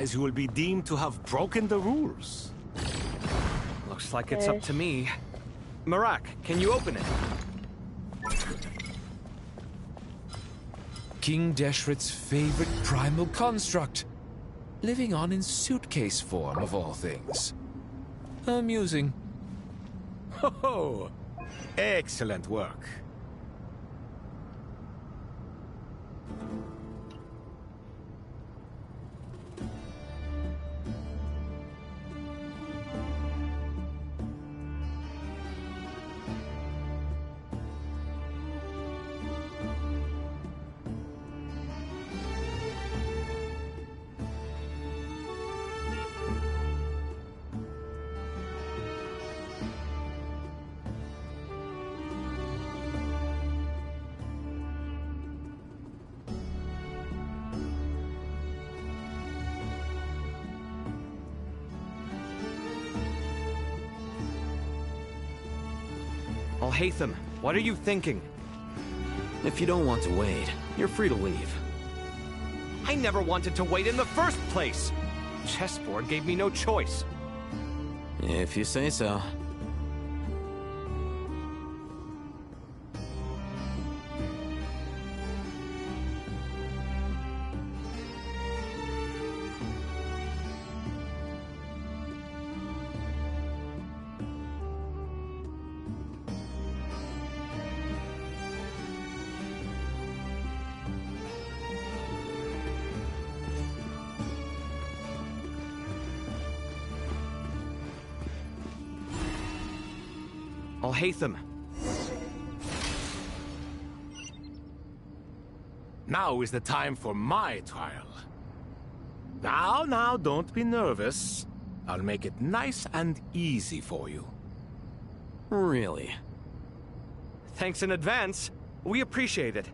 as you will be deemed to have broken the rules. Looks like it's up to me. Marak, can you open it? King Deshret's favorite primal construct. Living on in suitcase form, of all things. Amusing. Ho ho! Excellent work. Alhaitham, what are you thinking? If you don't want to wait, you're free to leave. I never wanted to wait in the first place! Chessboard gave me no choice. If you say so. Alhaitham. Now is the time for my trial. Now, don't be nervous. I'll make it nice and easy for you. Really? Thanks in advance. We appreciate it.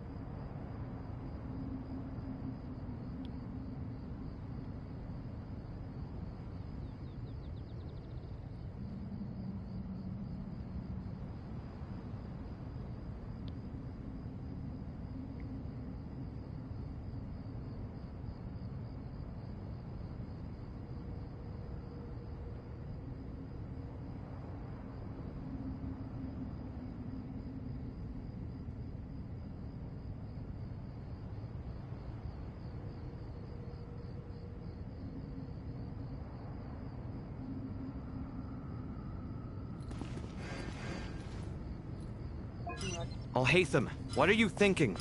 Alhaitham, what are you thinking?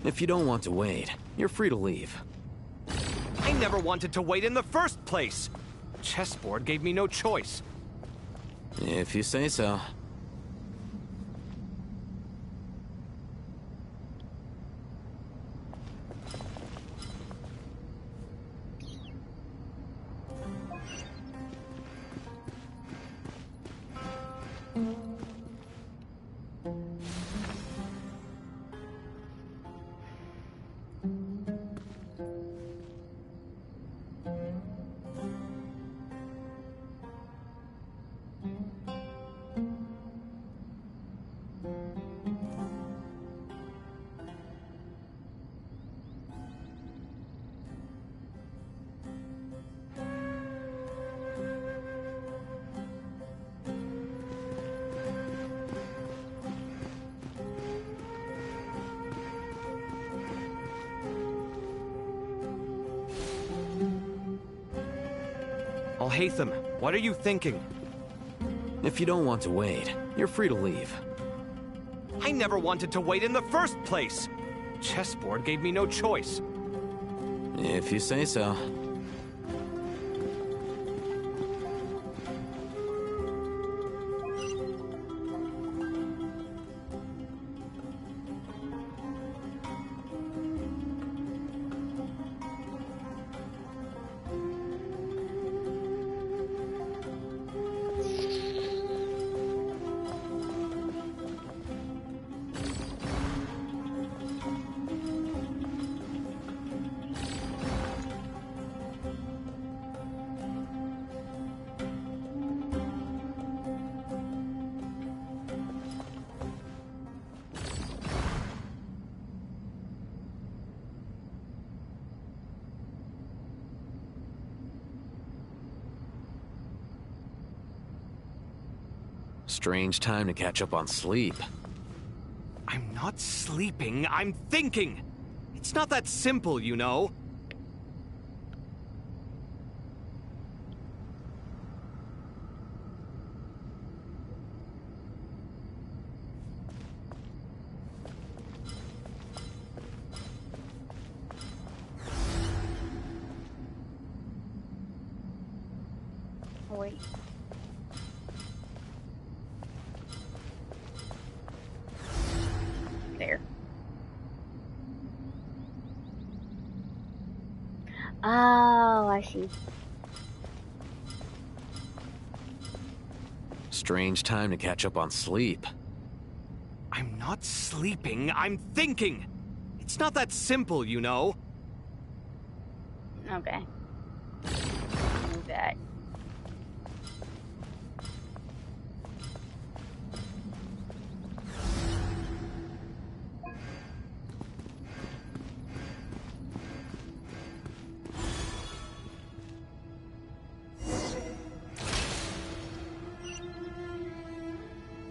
If you don't want to wait, you're free to leave. I never wanted to wait in the first place! Chessboard gave me no choice. If you say so. Alhaitham, what are you thinking? If you don't want to wait, you're free to leave. I never wanted to wait in the first place! Chessboard gave me no choice. If you say so. Strange time to catch up on sleep. I'm not sleeping, I'm thinking! It's not that simple, you know. Wait. There. Oh, I see. Strange time to catch up on sleep. I'm not sleeping, I'm thinking! It's not that simple, you know. Okay. Move that.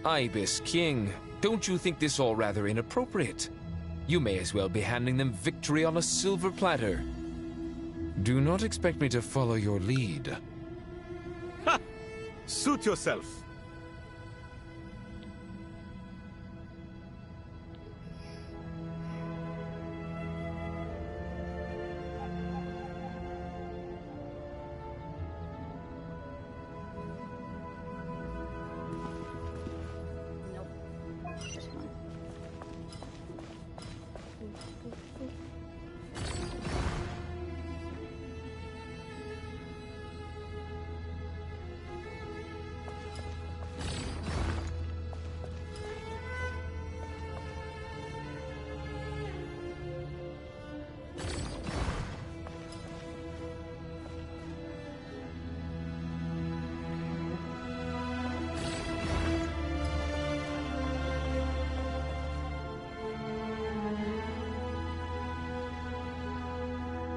Ibis King, don't you think this all rather inappropriate? You may as well be handing them victory on a silver platter. Do not expect me to follow your lead. Ha! Suit yourself. Nope. This one.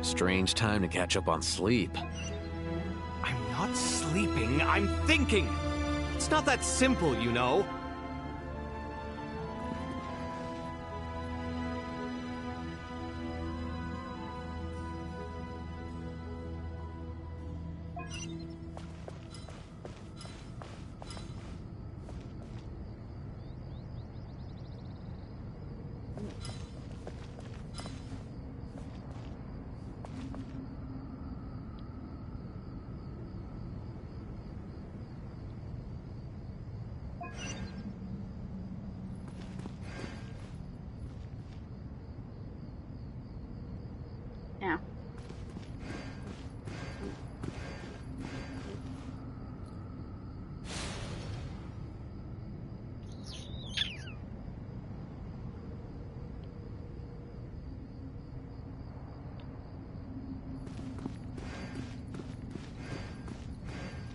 Strange time to catch up on sleep. I'm not sleeping, I'm thinking! It's not that simple, you know. Now.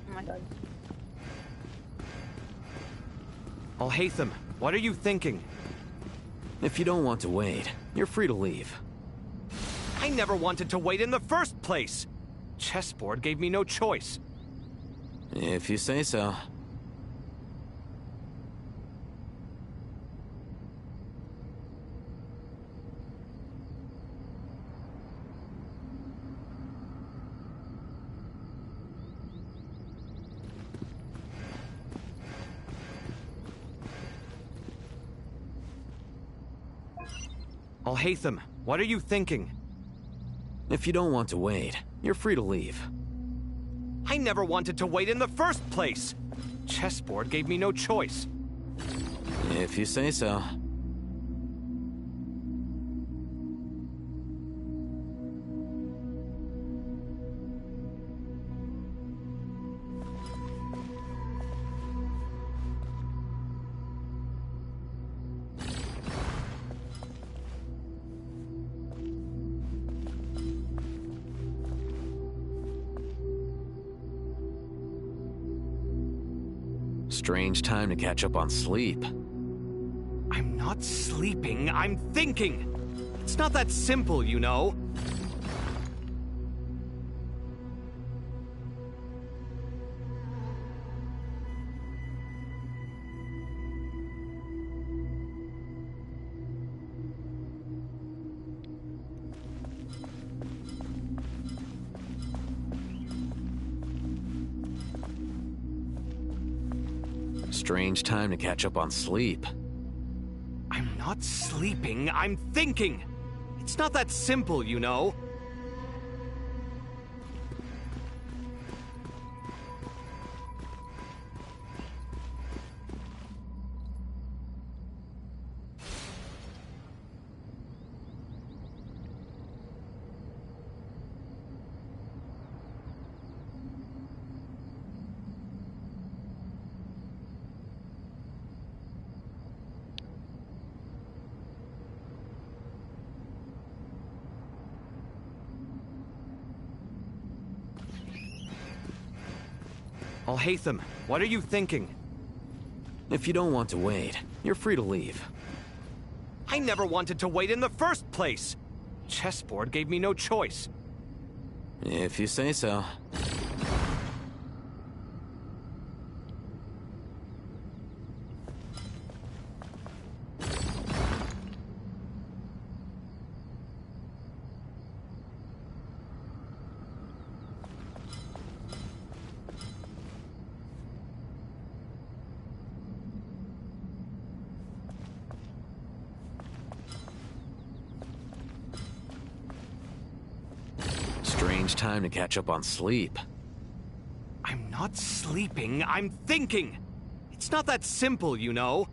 Oh my god. Alhaitham, what are you thinking? If you don't want to wait, you're free to leave. I never wanted to wait in the first place! Chessboard gave me no choice. If you say so. Alhaitham, what are you thinking? If you don't want to wait, you're free to leave. I never wanted to wait in the first place! Chessboard gave me no choice. If you say so. Strange time to catch up on sleep. I'm not sleeping, I'm thinking! It's not that simple, you know. Strange time to catch up on sleep. I'm not sleeping, I'm thinking! It's not that simple, you know. Alhaitham, what are you thinking? If you don't want to wait, you're free to leave. I never wanted to wait in the first place! Chessboard gave me no choice. If you say so. Strange time to catch up on sleep. I'm not sleeping, I'm thinking! It's not that simple, you know.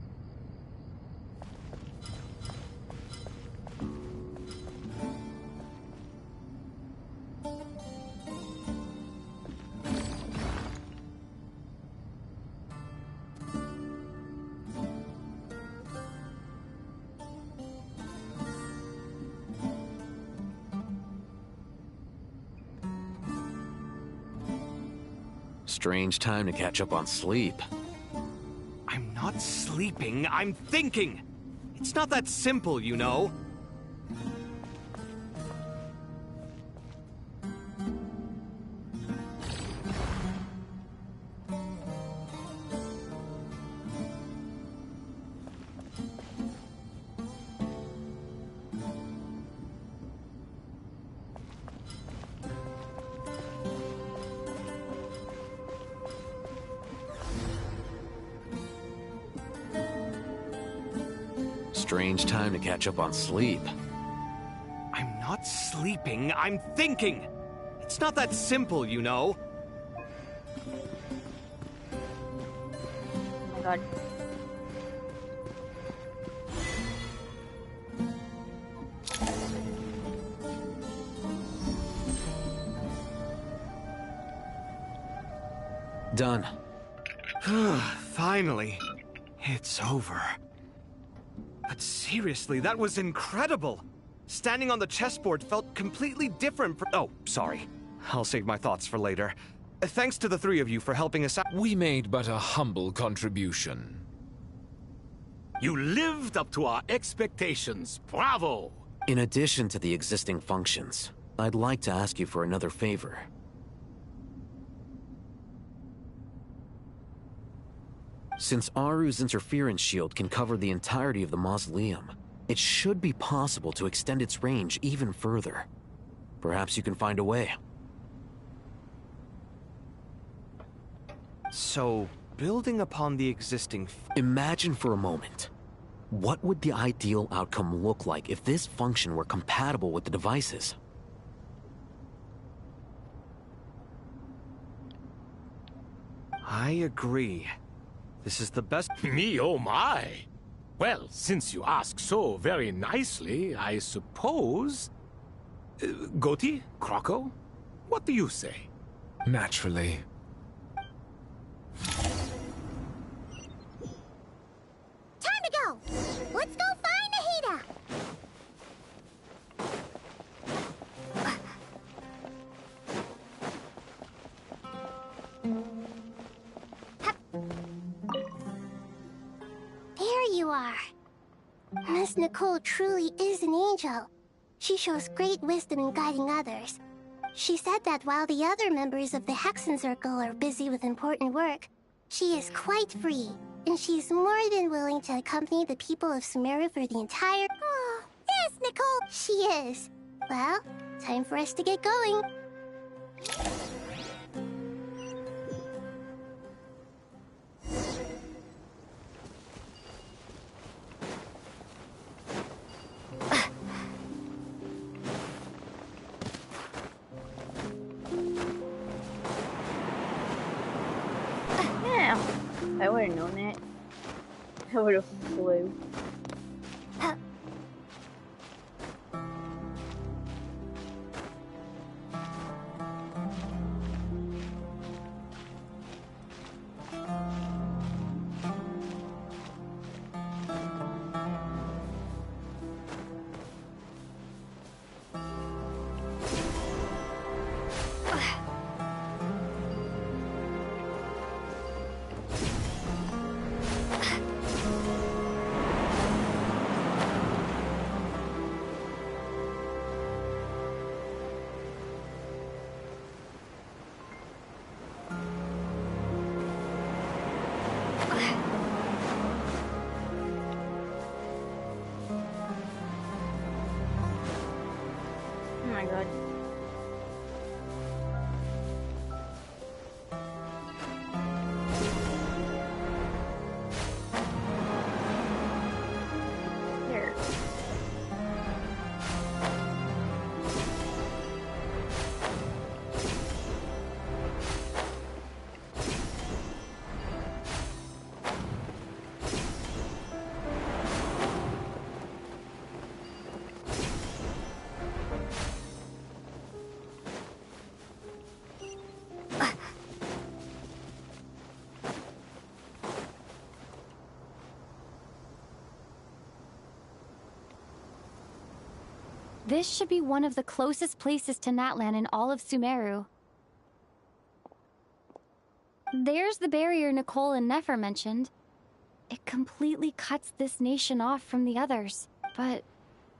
Strange time to catch up on sleep. I'm not sleeping, I'm thinking! It's not that simple, you know. Strange time to catch up on sleep. I'm not sleeping, I'm thinking! It's not that simple, you know. Oh my god. Done. Finally. It's over. But seriously, that was incredible! Standing on the chessboard felt completely different from— Oh, sorry. I'll save my thoughts for later. Thanks to the three of you for helping us out. We made but a humble contribution. You lived up to our expectations. Bravo! In addition to the existing functions, I'd like to ask you for another favor. Since Aru's interference shield can cover the entirety of the mausoleum, it should be possible to extend its range even further. Perhaps you can find a way. So, building upon the existing— Imagine for a moment. What would the ideal outcome look like if this function were compatible with the devices? I agree. This is the best— Me, oh my! Well, since you ask so very nicely, I suppose... Goti? Croco? What do you say? Naturally. Time to go! Let's go find Nahida! There you are. Miss Nicole truly is an angel. She shows great wisdom in guiding others. She said that while the other members of the Hexen Circle are busy with important work, she is quite free, and she's more than willing to accompany the people of Sumeru for the entire— Oh, yes, Nicole! She is. Well, time for us to get going. If I would have known that, I would have flew. Oh my god. There. This should be one of the closest places to Natlan in all of Sumeru. There's the barrier Nicole and Nefer mentioned. It completely cuts this nation off from the others. But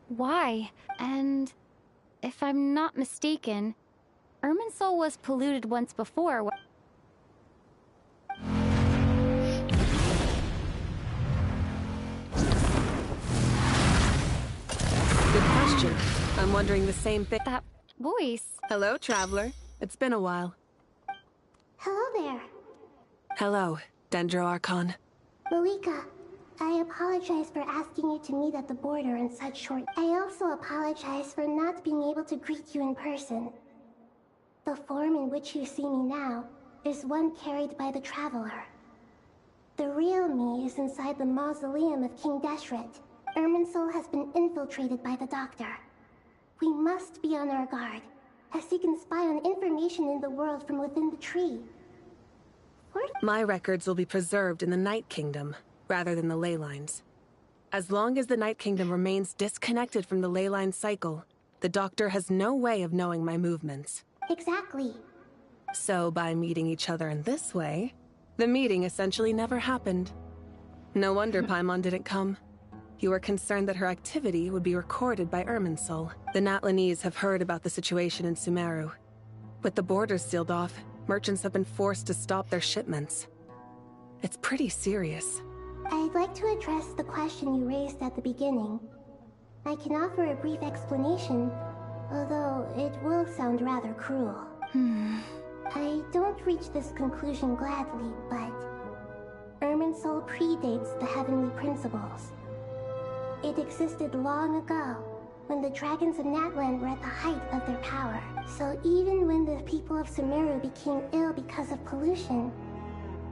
why? And if I'm not mistaken, Irminsul was polluted once before. Good question. I'm wondering the same thing. That voice. Hello, traveler. It's been a while. Hello there. Hello, Dendro Archon. Malika, I apologize for asking you to meet at the border in such short... I also apologize for not being able to greet you in person. The form in which you see me now is one carried by the Traveler. The real me is inside the mausoleum of King Deshret. Irminsul has been infiltrated by the Doctor. We must be on our guard, as he can spy on information in the world from within the tree. My records will be preserved in the Night Kingdom, rather than the ley lines. As long as the Night Kingdom remains disconnected from the ley line cycle, the Doctor has no way of knowing my movements. Exactly. So by meeting each other in this way, the meeting essentially never happened. No wonder Paimon didn't come. You were concerned that her activity would be recorded by Irminsul. The Natlanese have heard about the situation in Sumeru. With the borders sealed off, merchants have been forced to stop their shipments. It's pretty serious. I'd like to address the question you raised at the beginning. I can offer a brief explanation, although it will sound rather cruel. I don't reach this conclusion gladly, but Irminsul predates the heavenly principles. It existed long ago, when the dragons of Natlan were at the height of their power. So even when the people of Sumeru became ill because of pollution,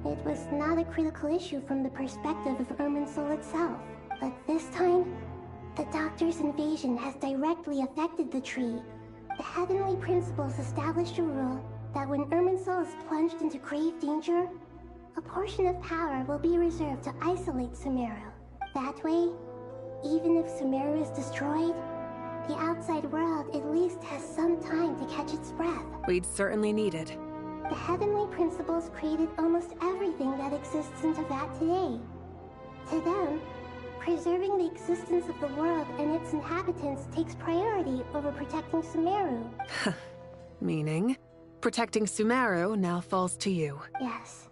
it was not a critical issue from the perspective of Irminsul itself. But this time, the Doctor's invasion has directly affected the tree. The heavenly principles established a rule that when Irminsul is plunged into grave danger, a portion of power will be reserved to isolate Sumeru. That way, even if Sumeru is destroyed, the outside world at least has some time to catch its breath. We'd certainly need it. The heavenly principles created almost everything that exists in Teyvat today. To them, preserving the existence of the world and its inhabitants takes priority over protecting Sumeru. Meaning, protecting Sumeru now falls to you. Yes.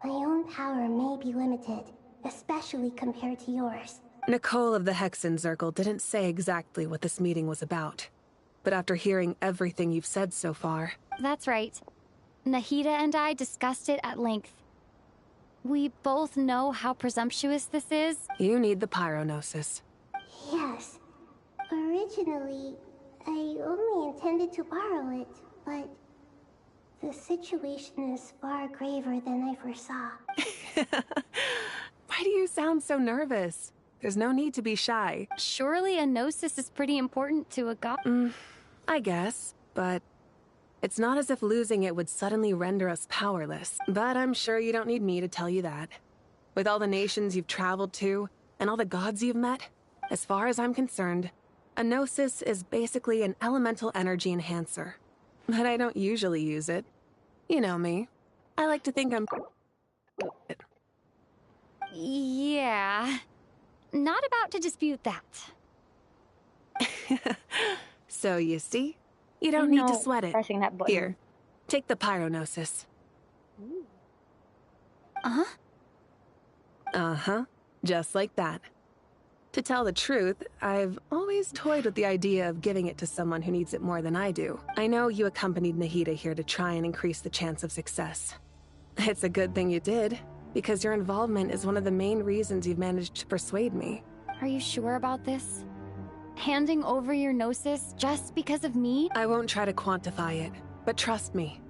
My own power may be limited, especially compared to yours. Nicole of the Hexen Circle didn't say exactly what this meeting was about. But after hearing everything you've said so far... That's right. Nahida and I discussed it at length. We both know how presumptuous this is. You need the pyronosis. Yes. Originally, I only intended to borrow it, but The situation is far graver than I foresaw. Why do you sound so nervous? There's no need to be shy. Surely a gnosis is pretty important to a god. I guess, but it's not as if losing it would suddenly render us powerless. But I'm sure you don't need me to tell you that. With all the nations you've traveled to, and all the gods you've met, as far as I'm concerned, a gnosis is basically an elemental energy enhancer. But I don't usually use it. You know me. I like to think I'm... Yeah. Not about to dispute that. So you see? You don't need to sweat it. Pressing that button. Here, take the pyronosis. Uh-huh. Uh-huh. Just like that. To tell the truth, I've always toyed with the idea of giving it to someone who needs it more than I do. I know you accompanied Nahida here to try and increase the chance of success. It's a good thing you did, because your involvement is one of the main reasons you've managed to persuade me. Are you sure about this? Handing over your gnosis just because of me? I won't try to quantify it, but trust me.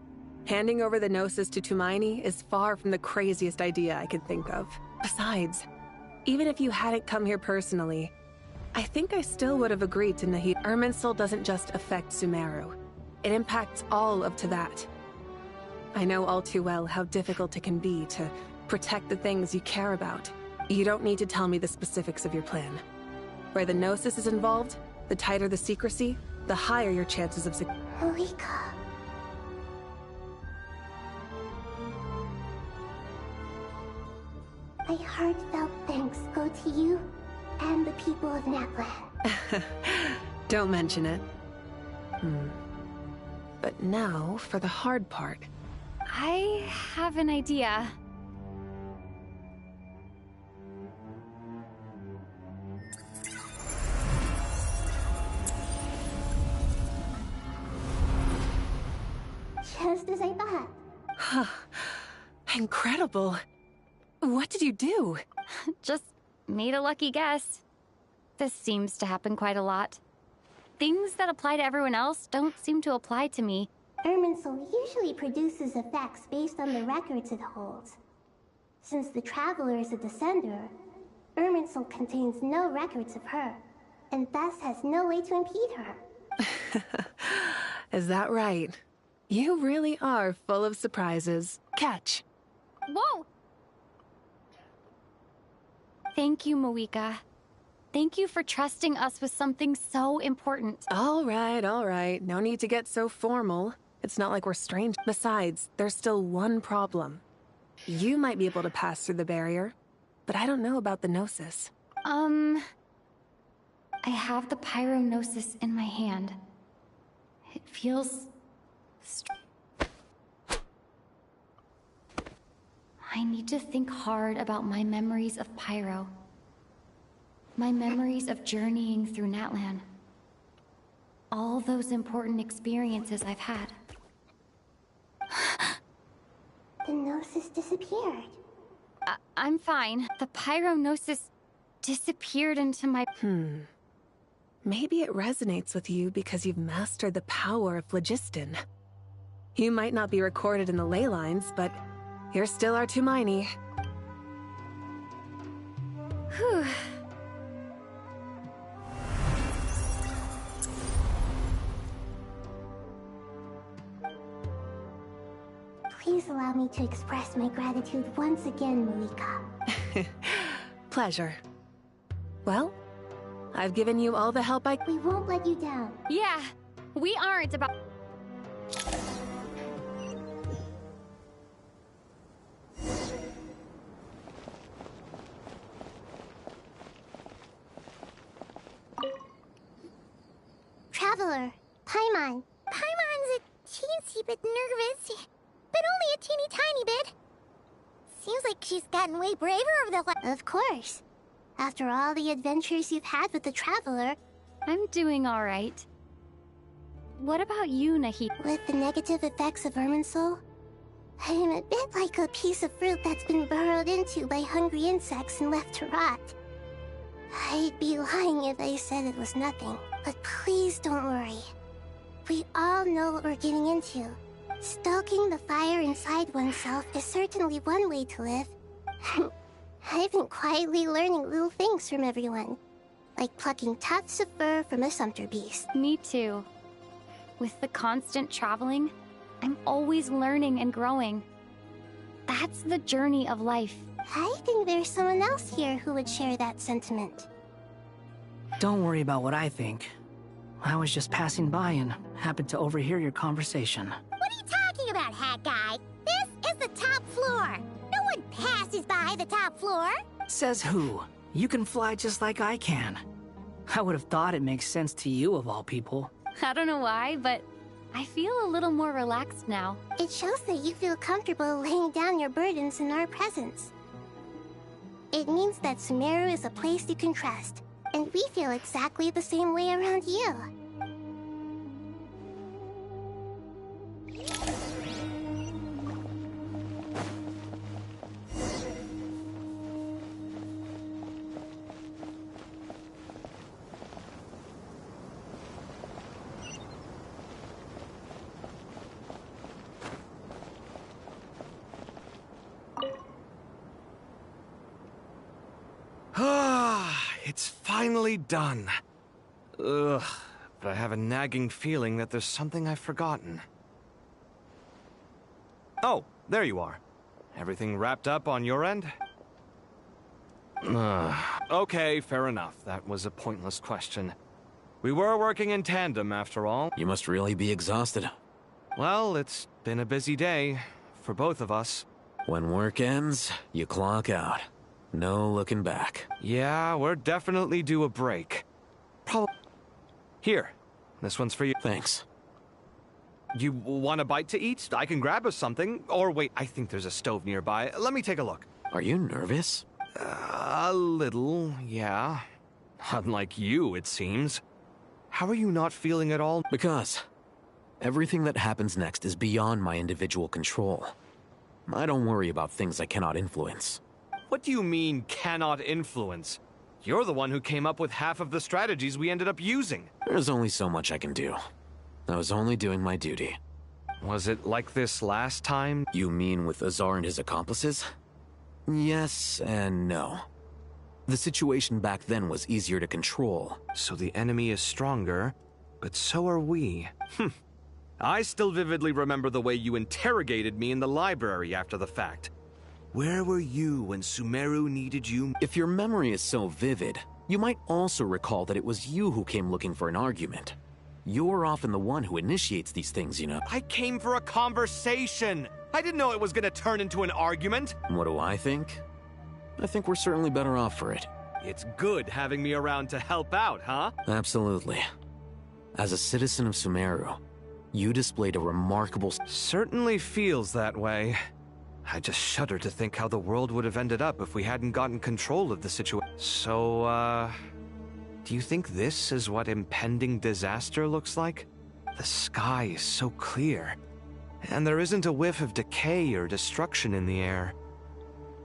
Handing over the gnosis to Tumaini is far from the craziest idea I could think of. Besides, even if you hadn't come here personally, I think I still would have agreed to Nahida. Irminsul doesn't just affect Sumeru. It impacts all of Teyvat. I know all too well how difficult it can be to protect the things you care about. You don't need to tell me the specifics of your plan. Where the gnosis is involved, the tighter the secrecy, the higher your chances of success. Marika. My heartfelt thanks go to you and the people of Natlan. Don't mention it. But now for the hard part. I have an idea. Just as I thought. Incredible. What did you do? Just made a lucky guess. This seems to happen quite a lot. Things that apply to everyone else don't seem to apply to me. Irminsul usually produces effects based on the records it holds. Since the Traveler is a descender, Irminsul contains no records of her, and thus has no way to impede her. Is that right? You really are full of surprises. Catch. Whoa! Thank you, Moika. Thank you for trusting us with something so important. All right. No need to get so formal. It's not like we're strangers. Besides, there's still one problem. You might be able to pass through the barrier, but I don't know about the gnosis. I have the pyronosis in my hand. It feels... I need to think hard about my memories of Pyro. My memories of journeying through Natlan. All those important experiences I've had. The gnosis disappeared. I'm fine. The pyronosis disappeared into my... Maybe it resonates with you because you've mastered the power of phlogiston. You might not be recorded in the ley lines, but you're still our Tumaini. Whew. Please allow me to express my gratitude once again, Moika. Pleasure. Well, I've given you all the help I... We won't let you down. Yeah, we aren't about... Traveler, Paimon. Paimon's a teensy bit nervous, but only a teeny tiny bit. Seems like she's gotten way braver over the Of course. After all the adventures you've had with the Traveler. I'm doing all right. What about you, Nahida? With the negative effects of Irminsul, I'm a bit like a piece of fruit that's been burrowed into by hungry insects and left to rot. I'd be lying if I said it was nothing, but please don't worry. We all know what we're getting into, Stoking the fire inside oneself is certainly one way to live. I've been quietly learning little things from everyone, like plucking tufts of fur from a sumpter beast. Me too. With the constant traveling, I'm always learning and growing. That's the journey of life. I think there's someone else here who would share that sentiment. Don't worry about what I think. I was just passing by and happened to overhear your conversation. What are you talking about, Hat Guy? This is the top floor. No one passes by the top floor. Says who? You can fly just like I can. I would have thought it makes sense to you of all people. I don't know why, but I feel a little more relaxed now. It shows that you feel comfortable laying down your burdens in our presence. It means that Sumeru is a place you can trust, and we feel exactly the same way around you. It's finally done. Ugh, but I have a nagging feeling that there's something I've forgotten. Oh, there you are. Everything wrapped up on your end? Okay, fair enough. That was a pointless question. We were working in tandem, after all. You must really be exhausted. Well, it's been a busy day for both of us. When work ends, you clock out. No looking back. Yeah, we're definitely due a break. Here, this one's for you. Thanks. You want a bite to eat? I can grab us something. Or wait, I think there's a stove nearby. Let me take a look. Are you nervous? A little, yeah. Unlike you, it seems. How are you not feeling at all? Because everything that happens next is beyond my individual control. I don't worry about things I cannot influence. What do you mean, cannot influence? You're the one who came up with half of the strategies we ended up using. There's only so much I can do. I was only doing my duty. Was it like this last time? You mean with Azar and his accomplices? Yes and no. The situation back then was easier to control. So the enemy is stronger, but so are we. I still vividly remember the way you interrogated me in the library after the fact. Where were you when Sumeru needed you? If your memory is so vivid, you might also recall that it was you who came looking for an argument. You're often the one who initiates these things, you know. I came for a conversation! I didn't know it was gonna turn into an argument! What do I think? I think we're certainly better off for it. It's good having me around to help out, huh? Absolutely. As a citizen of Sumeru, you displayed a remarkable... Certainly feels that way. I just shudder to think how the world would have ended up if we hadn't gotten control of the situation. So, do you think this is what impending disaster looks like? The sky is so clear, and there isn't a whiff of decay or destruction in the air.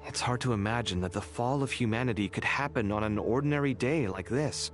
It's hard to imagine that the fall of humanity could happen on an ordinary day like this.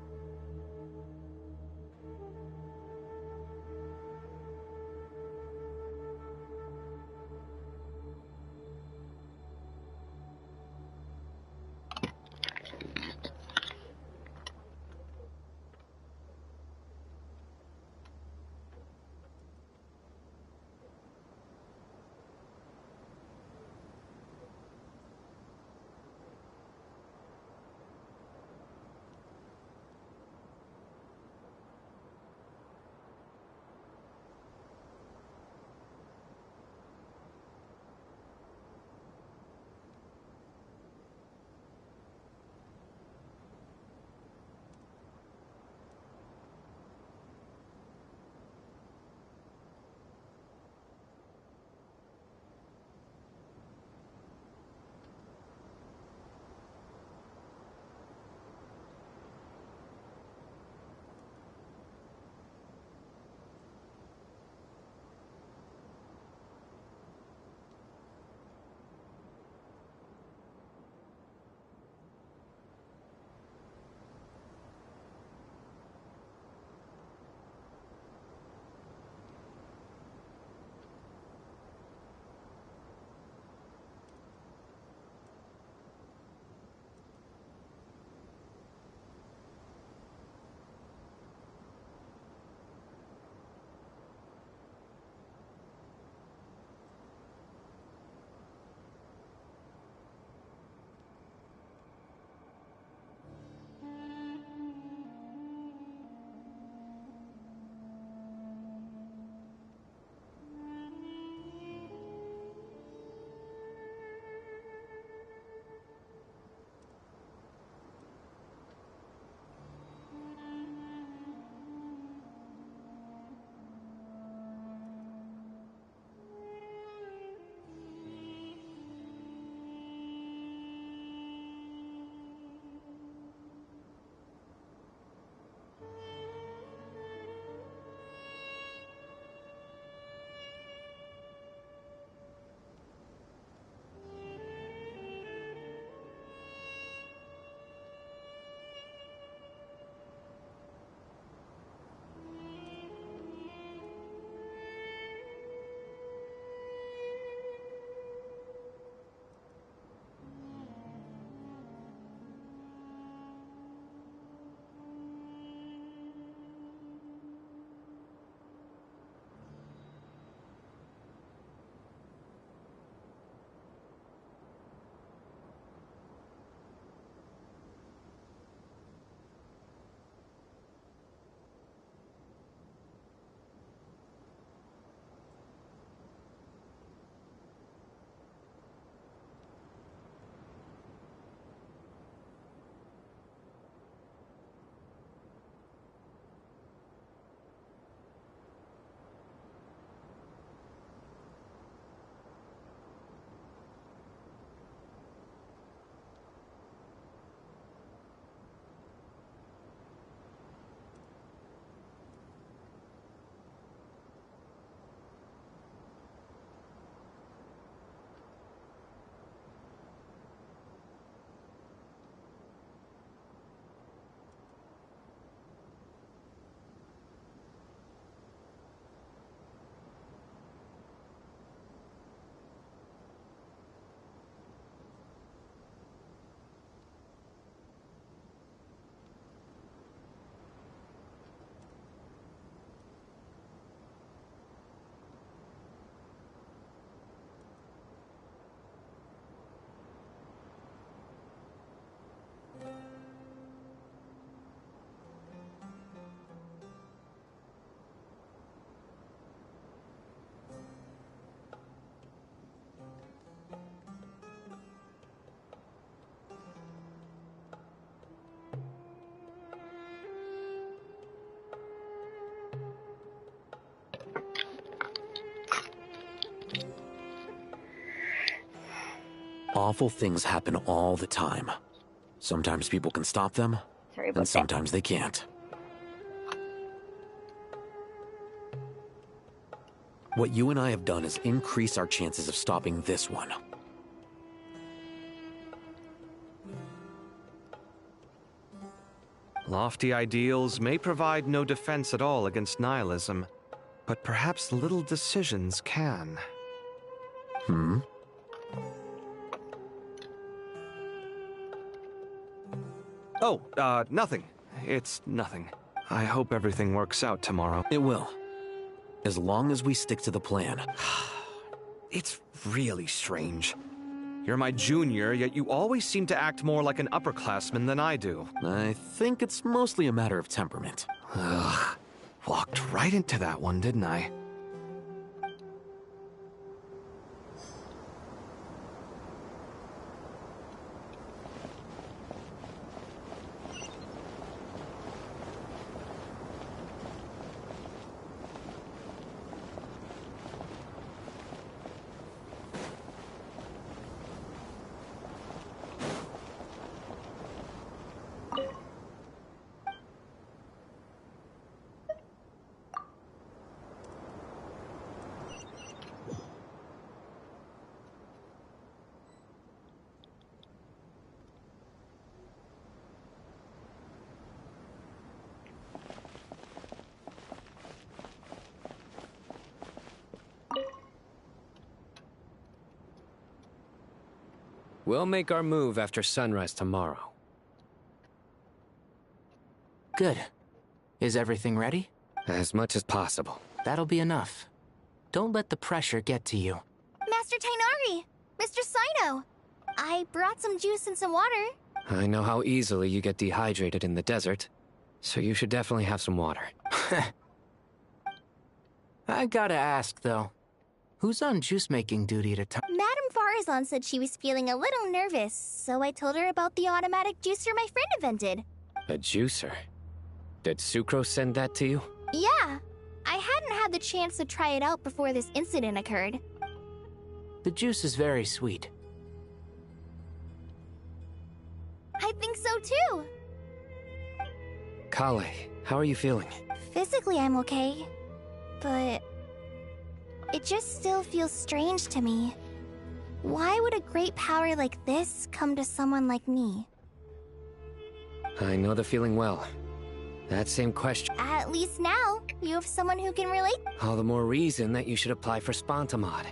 Awful things happen all the time. Sometimes people can stop them, Sorry about and that. sometimes they can't. What you and I have done is increase our chances of stopping this one. Lofty ideals may provide no defense at all against nihilism, but perhaps little decisions can. Hmm? Oh, nothing. It's nothing. I hope everything works out tomorrow. It will. As long as we stick to the plan. It's really strange. You're my junior, yet you always seem to act more like an upperclassman than I do. I think it's mostly a matter of temperament. Ugh. Walked right into that one, didn't I? We'll make our move after sunrise tomorrow. Good. Is everything ready? As much as possible. That'll be enough. Don't let the pressure get to you. Master Tainari! Mr. Sino! I brought some juice and some water. I know how easily you get dehydrated in the desert, so you should definitely have some water. I gotta ask, though. Who's on juice-making duty at a time? Madame Farazan said she was feeling a little nervous, so I told her about the automatic juicer my friend invented. A juicer? Did Sucrose send that to you? Yeah. I hadn't had the chance to try it out before this incident occurred. The juice is very sweet. I think so too. Kale, how are you feeling? Physically, I'm okay. But it just still feels strange to me. Why would a great power like this come to someone like me? I know the feeling well. That same question. At least now, you have someone who can relate. All the more reason that you should apply for Spontamod.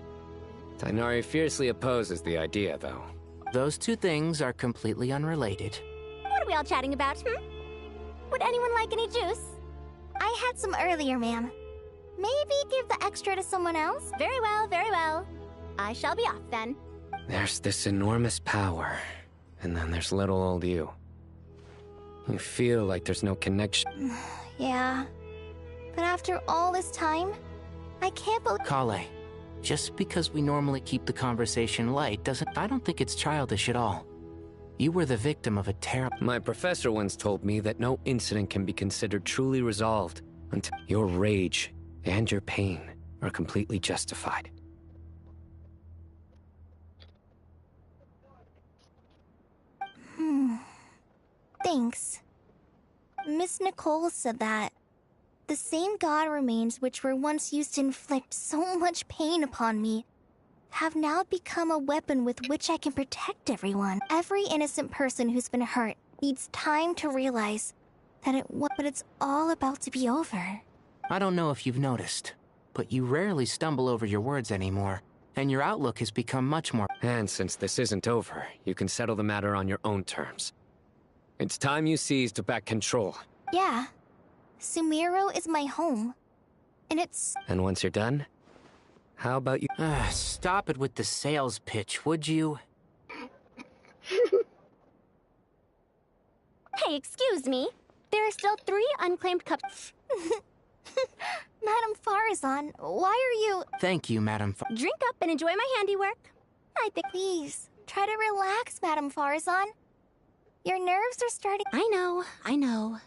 Tainari fiercely opposes the idea, though. Those two things are completely unrelated. What are we all chatting about, Would anyone like any juice? I had some earlier, ma'am. Maybe give the extra to someone else? Very well, very well. I shall be off then. There's this enormous power, and then there's little old you. You feel like there's no connection. Yeah. But after all this time, I can't believe— Kale, just because we normally keep the conversation light doesn't— I don't think it's childish at all. You were the victim of a terrible— My professor once told me that no incident can be considered truly resolved until your rage and your pain are completely justified. Thanks. Miss Nicole said that the same god remains which were once used to inflict so much pain upon me have now become a weapon with which I can protect everyone. Every innocent person who's been hurt needs time to realize that but it's all about to be over. I don't know if you've noticed, but you rarely stumble over your words anymore, and your outlook has become much more— And since this isn't over, you can settle the matter on your own terms. It's time you seized back control. Yeah. Sumiro is my home. And it's— And once you're done, how about you— Stop it with the sales pitch, would you? Hey, excuse me. There are still 3 unclaimed cups. Madame Farazan, why are you— Thank you, Madame Drink up and enjoy my handiwork. I think— Please, try to relax, Madame Farazan. Your nerves are starting— I know.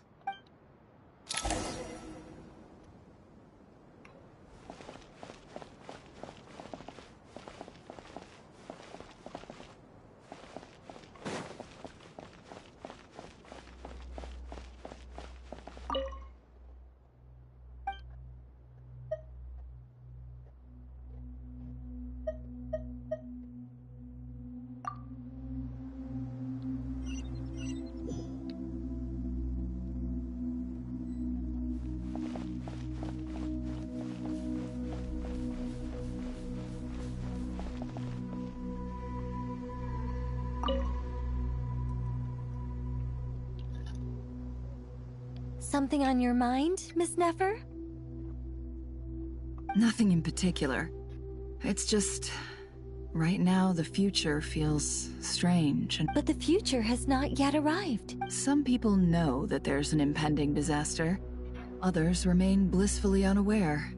something on your mind, Miss Nefer? Nothing in particular. It's just... right now, the future feels strange and... But the future has not yet arrived. Some people know that there's an impending disaster. Others remain blissfully unaware.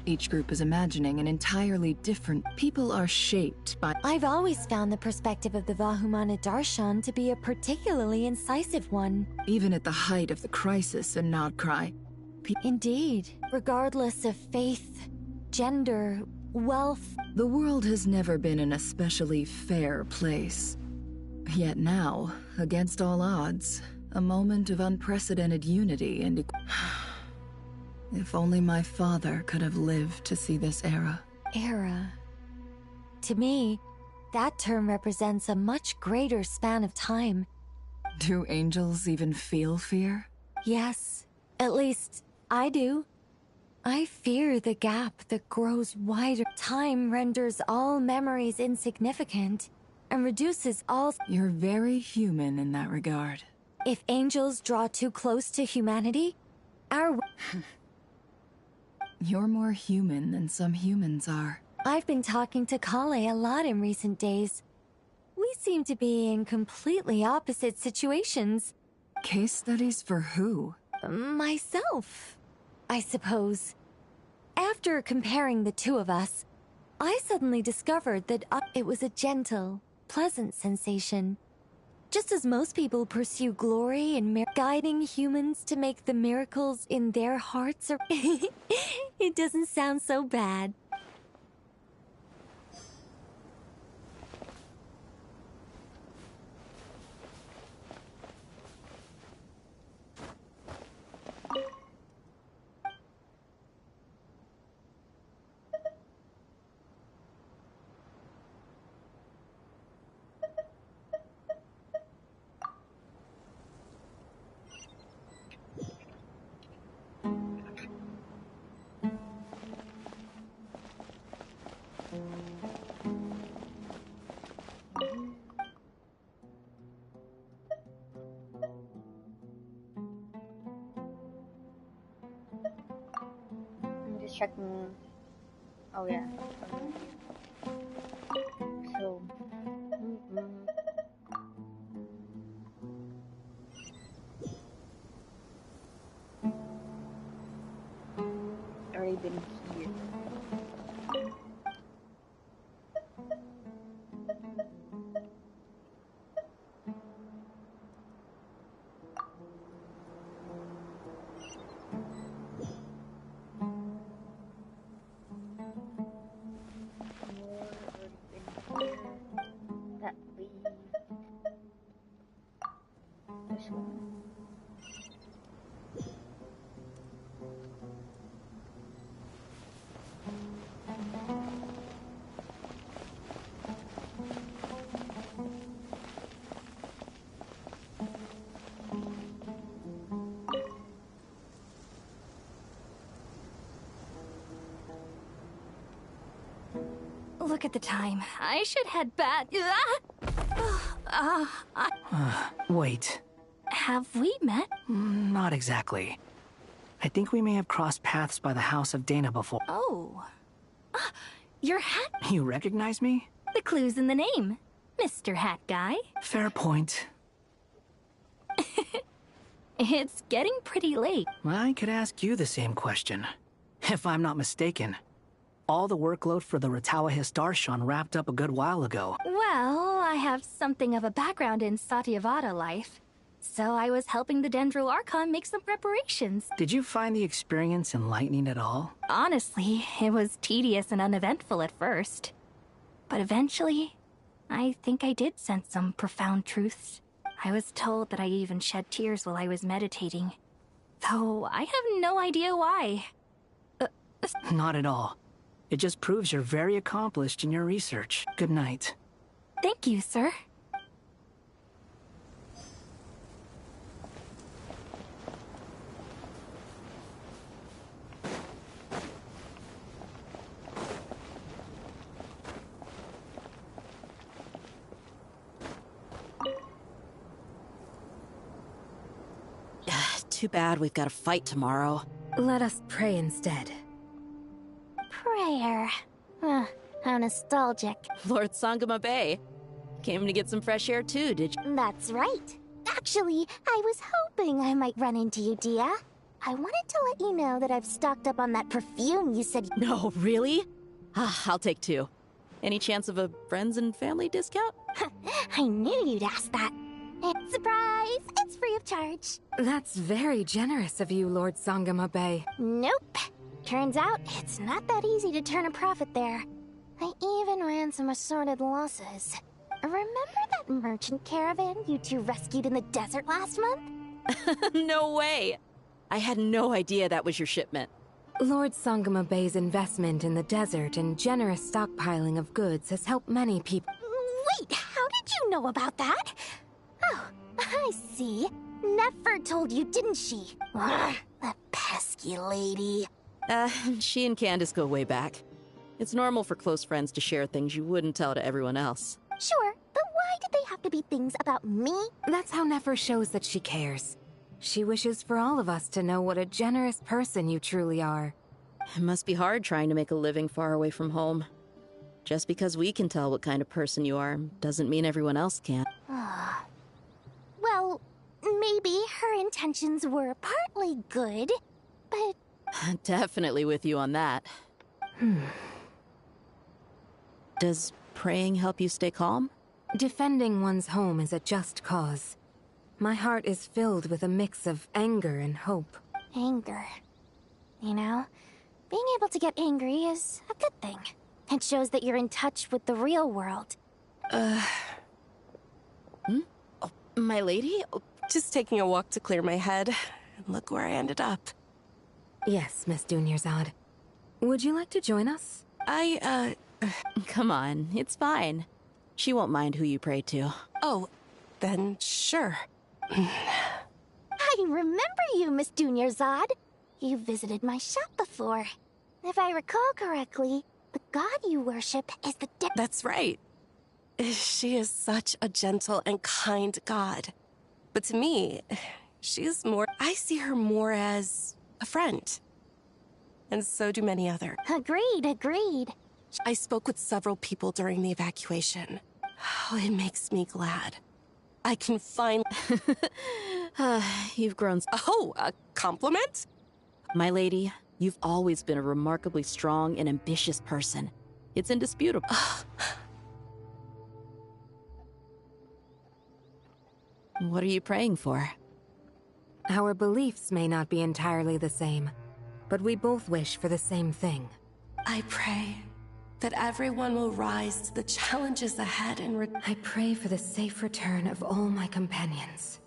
Each group is imagining an entirely different... People are shaped by... I've always found the perspective of the Vahumana Darshan to be a particularly incisive one. Even at the height of the crisis in Nodcry. Indeed. Regardless of faith, gender, wealth... The world has never been an especially fair place. Yet now, against all odds, a moment of unprecedented unity and... If only my father could have lived to see this era. Era. To me, that term represents a much greater span of time. Do angels even feel fear? Yes, at least I do. I fear the gap that grows wider. Time renders all memories insignificant and reduces all... You're very human in that regard. If angels draw too close to humanity, our... You're more human than some humans are. I've been talking to Kale a lot in recent days. We seem to be in completely opposite situations. Case studies for who? Myself, I suppose. After comparing the two of us, I suddenly discovered that it was a gentle, pleasant sensation. Just as most people pursue glory and guiding humans to make the miracles in their hearts are... It doesn't sound so bad. I'm just checking. Oh yeah. So. Already been here. That leaves this one. Look at the time. I should head back. Wait. Have we met? Not exactly. I think we may have crossed paths by the house of Dana before. Oh. Your hat? You recognize me? The clue's in the name. Mr. Hat Guy. Fair point. It's getting pretty late. I could ask you the same question. If I'm not mistaken, all the workload for the Ratawahis Darshan wrapped up a good while ago. Well, I have something of a background in Satyavada life, so I was helping the Dendro Archon make some preparations. Did you find the experience enlightening at all? Honestly, it was tedious and uneventful at first. But eventually, I think I did sense some profound truths. I was told that I even shed tears while I was meditating, though I have no idea why. Not at all. It just proves you're very accomplished in your research. Good night. Thank you, sir. too bad we've got to fight tomorrow. Let us pray instead. Prayer. How nostalgic. Lord Sangama Bay. Came to get some fresh air too, did you? That's right. Actually, I was hoping I might run into you, Dia. I wanted to let you know that I've stocked up on that perfume you said. No, really? I'll take 2. Any chance of a friends and family discount? I knew you'd ask that. Surprise! It's free of charge. That's very generous of you, Lord Sangama Bay. Nope. Turns out, it's not that easy to turn a profit there. I even ran some assorted losses. Remember that merchant caravan you two rescued in the desert last month? No way! I had no idea that was your shipment. Lord Sangama Bay's investment in the desert and generous stockpiling of goods has helped many people. Wait, how did you know about that? Oh, I see. Nefer told you, didn't she? Ugh, that pesky lady. She and Candace go way back. It's normal for close friends to share things you wouldn't tell to everyone else. Sure, but why did they have to be things about me? That's how Nefer shows that she cares. She wishes for all of us to know what a generous person you truly are. It must be hard trying to make a living far away from home. Just because we can tell what kind of person you are doesn't mean everyone else can. Well, maybe her intentions were partly good, but... Definitely with you on that. Does praying help you stay calm? Defending one's home is a just cause. My heart is filled with a mix of anger and hope. Anger. You know, being able to get angry is a good thing. It shows that you're in touch with the real world. Oh, my lady? Just taking a walk to clear my head. And look where I ended up. Yes, Miss Dunyarzad. Would you like to join us? Come on, it's fine. She won't mind who you pray to. Oh, then sure. I remember you, Miss Dunyarzad. You visited my shop before. If I recall correctly, the god you worship is the That's right. She is such a gentle and kind god. But to me, she's more... I see her more as a friend. And so do many others. Agreed. I spoke with several people during the evacuation. Oh, it makes me glad. I can finally... You've grown... Oh, a compliment? My lady, you've always been a remarkably strong and ambitious person. It's indisputable. What are you praying for? Our beliefs may not be entirely the same, but we both wish for the same thing. I pray that everyone will rise to the challenges ahead and I pray for the safe return of all my companions.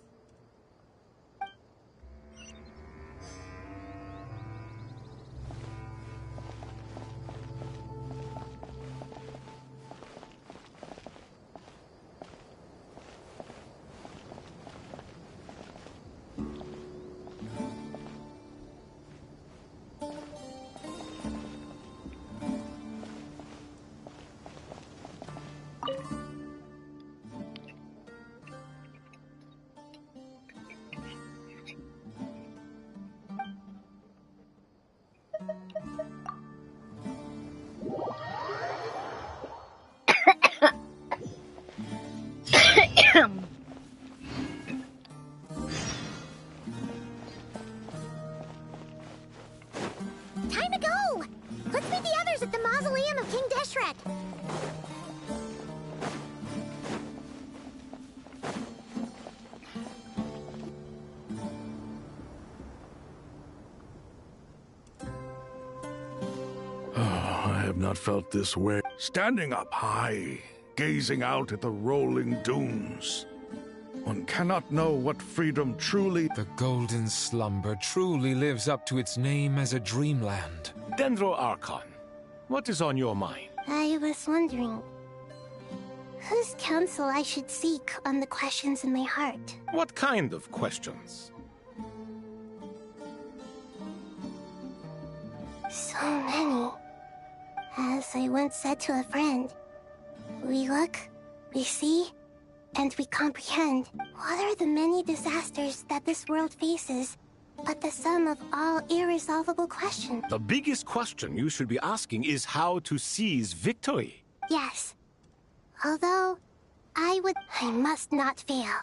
Time to go! Let's meet the others at the mausoleum of King Deshret. I have not felt this way. Standing up high, gazing out at the rolling dunes. One cannot know what freedom truly... The Golden Slumber truly lives up to its name as a dreamland. Dendro Archon, what is on your mind? I was wondering... whose counsel I should seek on the questions in my heart. What kind of questions? So many. As I once said to a friend, we look, we see, and we comprehend. What are the many disasters that this world faces, but the sum of all irresolvable questions. The biggest question you should be asking is how to seize victory. Yes. Although, I must not fail.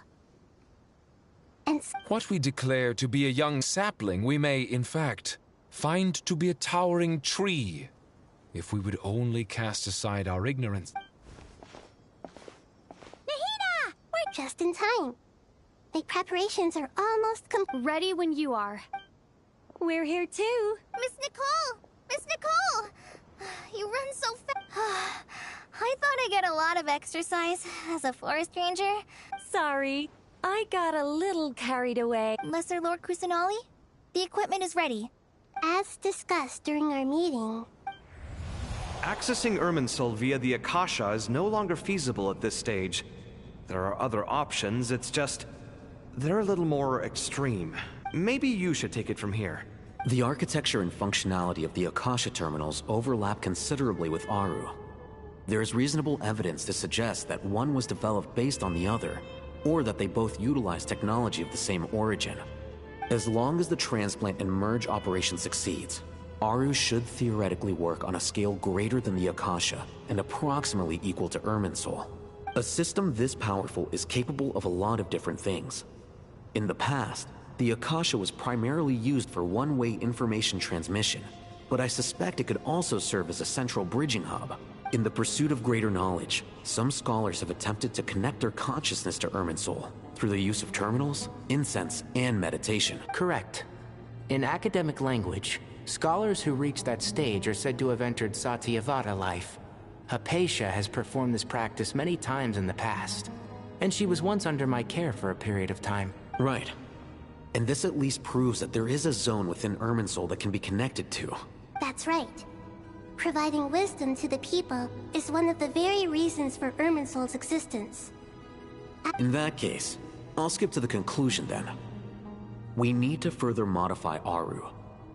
And what we declare to be a young sapling, we may, in fact, find to be a towering tree, if we would only cast aside our ignorance. Nahida! We're just in time. The preparations are almost ready when you are. We're here too. Miss Nicole! Miss Nicole! You run so fast. I thought I'd get a lot of exercise as a forest ranger. Sorry, I got a little carried away. Lesser Lord Kusanali, the equipment is ready. As discussed during our meeting, accessing Irminsul via the Akasha is no longer feasible at this stage. There are other options, it's just... they're a little more extreme. Maybe you should take it from here. The architecture and functionality of the Akasha terminals overlap considerably with Aru. There is reasonable evidence to suggest that one was developed based on the other, or that they both utilize technology of the same origin. As long as the transplant and merge operation succeeds, Aru should theoretically work on a scale greater than the Akasha and approximately equal to Irminsul. A system this powerful is capable of a lot of different things. In the past, the Akasha was primarily used for one-way information transmission, but I suspect it could also serve as a central bridging hub. In the pursuit of greater knowledge, some scholars have attempted to connect their consciousness to Irminsul through the use of terminals, incense, and meditation. Correct. In academic language, scholars who reach that stage are said to have entered Satyavada life. Hypatia has performed this practice many times in the past, and she was once under my care for a period of time. Right. And this at least proves that there is a zone within Irminsul that can be connected to. That's right. Providing wisdom to the people is one of the very reasons for Irminsul's existence. In that case, I'll skip to the conclusion then. We need to further modify Aru,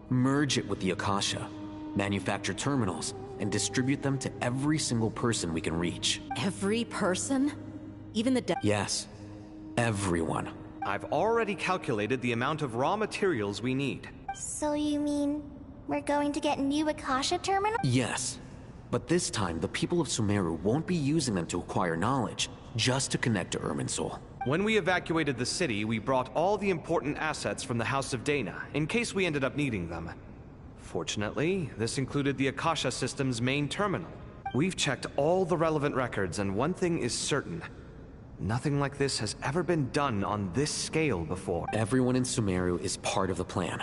merge it with the Akasha, manufacture terminals, and distribute them to every single person we can reach. Every person? Even the Yes. Everyone. I've already calculated the amount of raw materials we need. So you mean we're going to get new Akasha terminals? Yes. But this time, the people of Sumeru won't be using them to acquire knowledge, just to connect to Irminsul. When we evacuated the city, we brought all the important assets from the House of Dana, in case we ended up needing them. Fortunately, this included the Akasha system's main terminal. We've checked all the relevant records, and one thing is certain. Nothing like this has ever been done on this scale before. Everyone in Sumeru is part of the plan.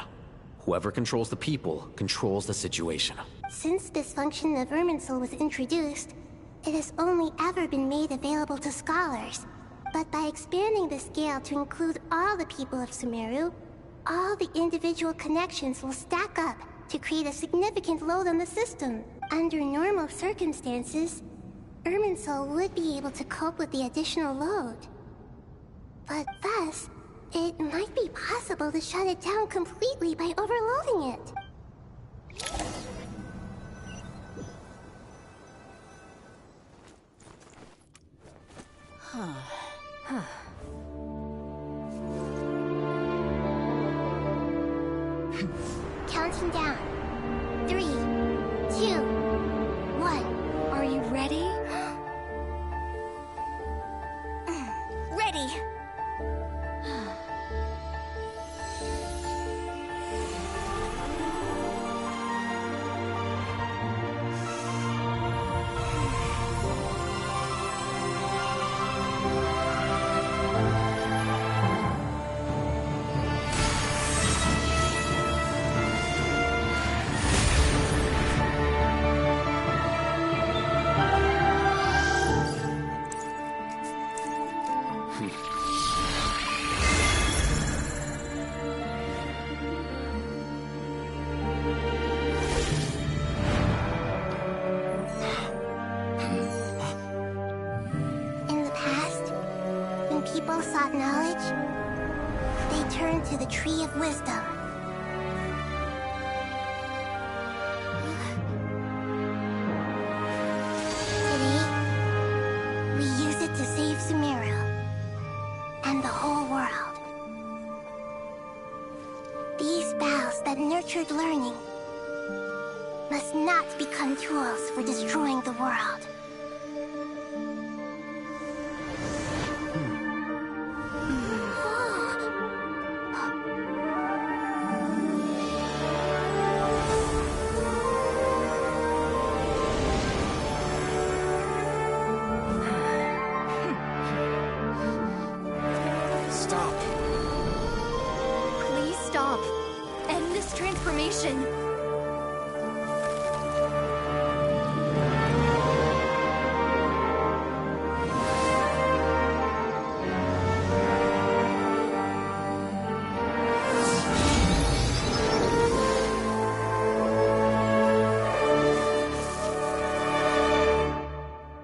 Whoever controls the people controls the situation. Since this function of Irminsul was introduced, it has only ever been made available to scholars. But by expanding the scale to include all the people of Sumeru, all the individual connections will stack up to create a significant load on the system. Under normal circumstances, Irminsul would be able to cope with the additional load. But thus, it might be possible to shut it down completely by overloading it. Counting down. 3, 2, 1. Are you ready? Ready! People sought knowledge, they turned to the Tree of Wisdom. Today, we use it to save Sumeru and the whole world. The nurtured learning must not become tools for destroying the world. Stop. Please stop. End this transformation.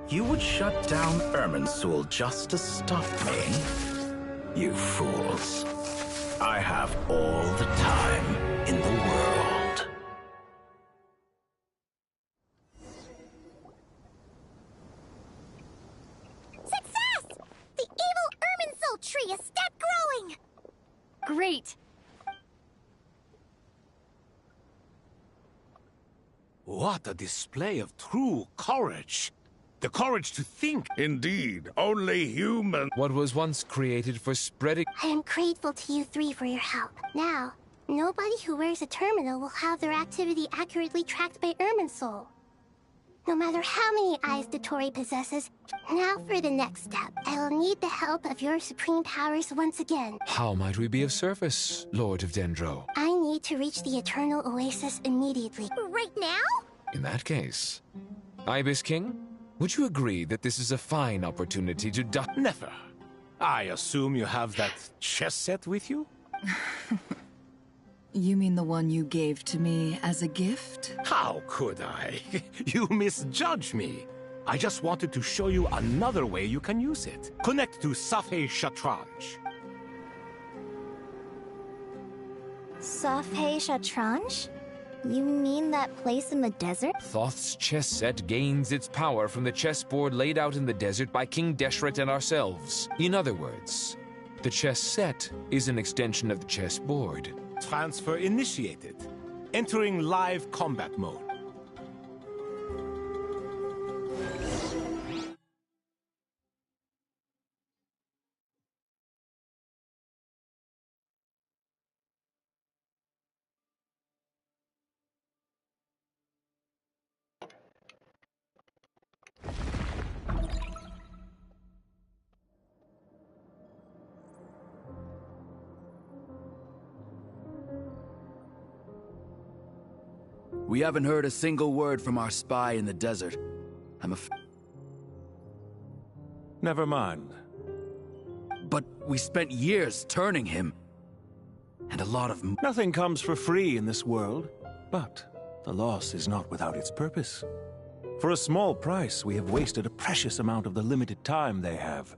You would shut down Irminsul just to stop me? You fools. I have all the time in the world. Success! The evil Irminsul tree is step growing! Great! What a display of true courage! The courage to think. Indeed, only human. What was once created for spreading... I am grateful to you three for your help. Now, nobody who wears a terminal will have their activity accurately tracked by Irminsul. No matter how many eyes Dottore possesses, now for the next step. I will need the help of your supreme powers once again. How might we be of service, Lord of Dendro? I need to reach the Eternal Oasis immediately. Right now? In that case, Ibis King, would you agree that this is a fine opportunity to Never. I assume you have that chess set with you? You mean the one you gave to me as a gift? How could I? You misjudge me. I just wanted to show you another way you can use it. Connect to Safei Shatranj. Safei Shatranj? You mean that place in the desert? Thoth's chess set gains its power from the chessboard laid out in the desert by King Deshret and ourselves. In other words, the chess set is an extension of the chessboard. Transfer initiated. Entering live combat mode. We haven't heard a single word from our spy in the desert. Never mind. But we spent years turning him. And a lot of... Nothing comes for free in this world. But the loss is not without its purpose. For a small price, we have wasted a precious amount of the limited time they have.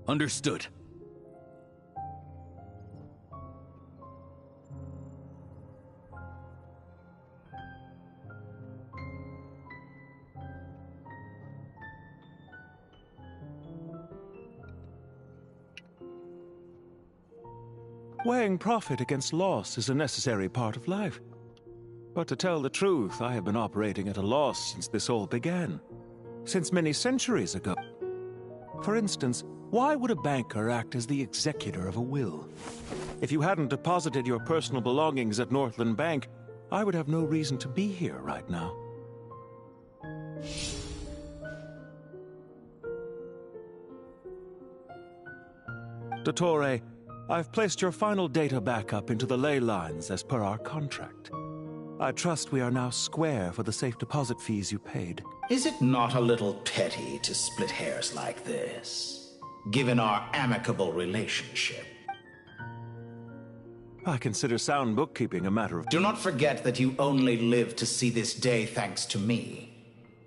Understood. Weighing profit against loss is a necessary part of life. But to tell the truth, I have been operating at a loss since this all began. Since many centuries ago. For instance, why would a banker act as the executor of a will? If you hadn't deposited your personal belongings at Northland Bank, I would have no reason to be here right now. Dottore, I've placed your final data backup into the ley lines as per our contract. I trust we are now square for the safe deposit fees you paid. Is it not a little petty to split hairs like this, given our amicable relationship? I consider sound bookkeeping a matter of... Do not forget that you only live to see this day thanks to me.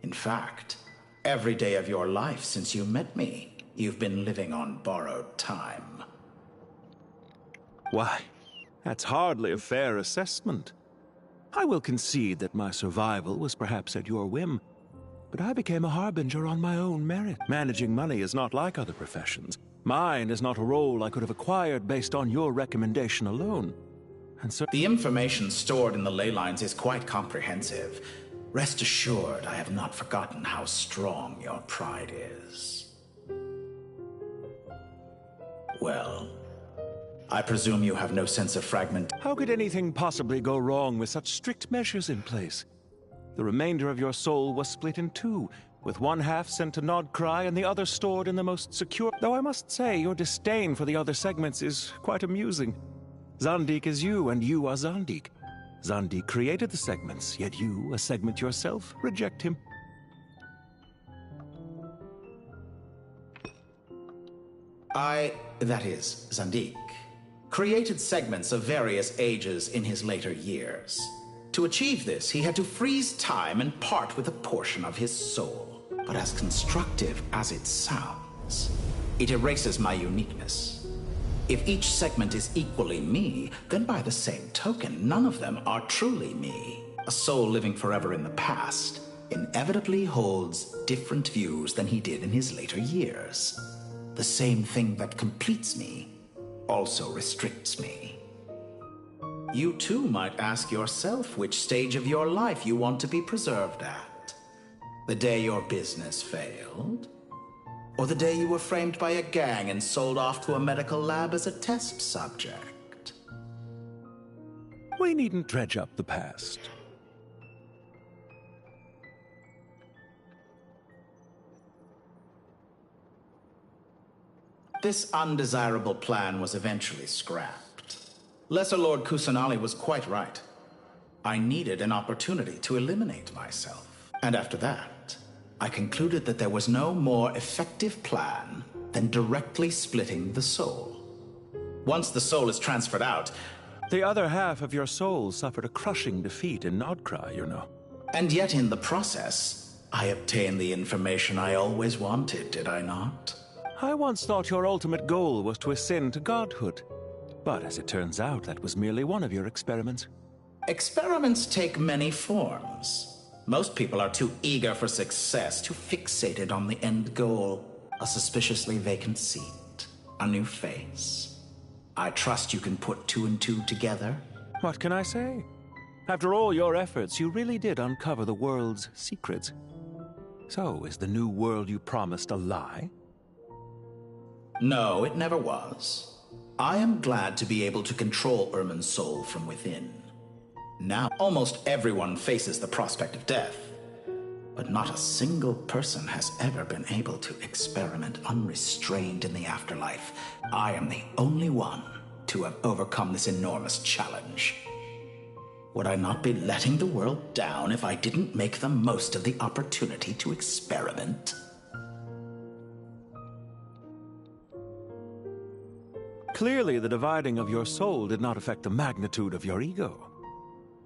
In fact, every day of your life since you met me, you've been living on borrowed time. Why, that's hardly a fair assessment. I will concede that my survival was perhaps at your whim, but I became a harbinger on my own merit. Managing money is not like other professions. Mine is not a role I could have acquired based on your recommendation alone. And so the information stored in the ley lines is quite comprehensive. Rest assured, I have not forgotten how strong your pride is. Well, I presume you have no sense of fragment. How could anything possibly go wrong with such strict measures in place? The remainder of your soul was split in two, with one half sent to Nodcry and the other stored in the most secure. Though I must say, your disdain for the other segments is quite amusing. Zandik is you, and you are Zandik. Zandik created the segments, yet you, a segment yourself, reject him. That is, Zandik, created segments of various ages in his later years. To achieve this, he had to freeze time and part with a portion of his soul. But as constructive as it sounds, it erases my uniqueness. If each segment is equally me, then by the same token, none of them are truly me. A soul living forever in the past inevitably holds different views than he did in his later years. The same thing that completes me also restricts me. You too might ask yourself which stage of your life you want to be preserved at. The day your business failed? Or the day you were framed by a gang and sold off to a medical lab as a test subject? We needn't dredge up the past. This undesirable plan was eventually scrapped. Lesser Lord Kusanali was quite right. I needed an opportunity to eliminate myself. And after that, I concluded that there was no more effective plan than directly splitting the soul. Once the soul is transferred out... The other half of your soul suffered a crushing defeat in Nodcry, you know. And yet in the process, I obtained the information I always wanted, did I not? I once thought your ultimate goal was to ascend to godhood. But as it turns out, that was merely one of your experiments. Experiments take many forms. Most people are too eager for success, too fixated on the end goal. A suspiciously vacant seat, a new face. I trust you can put two and two together. What can I say? After all your efforts, you really did uncover the world's secrets. So, is the new world you promised a lie? No, it never was. I am glad to be able to control Irmin's soul from within. Now, almost everyone faces the prospect of death, but not a single person has ever been able to experiment unrestrained in the afterlife. I am the only one to have overcome this enormous challenge. Would I not be letting the world down if I didn't make the most of the opportunity to experiment? Clearly, the dividing of your soul did not affect the magnitude of your ego.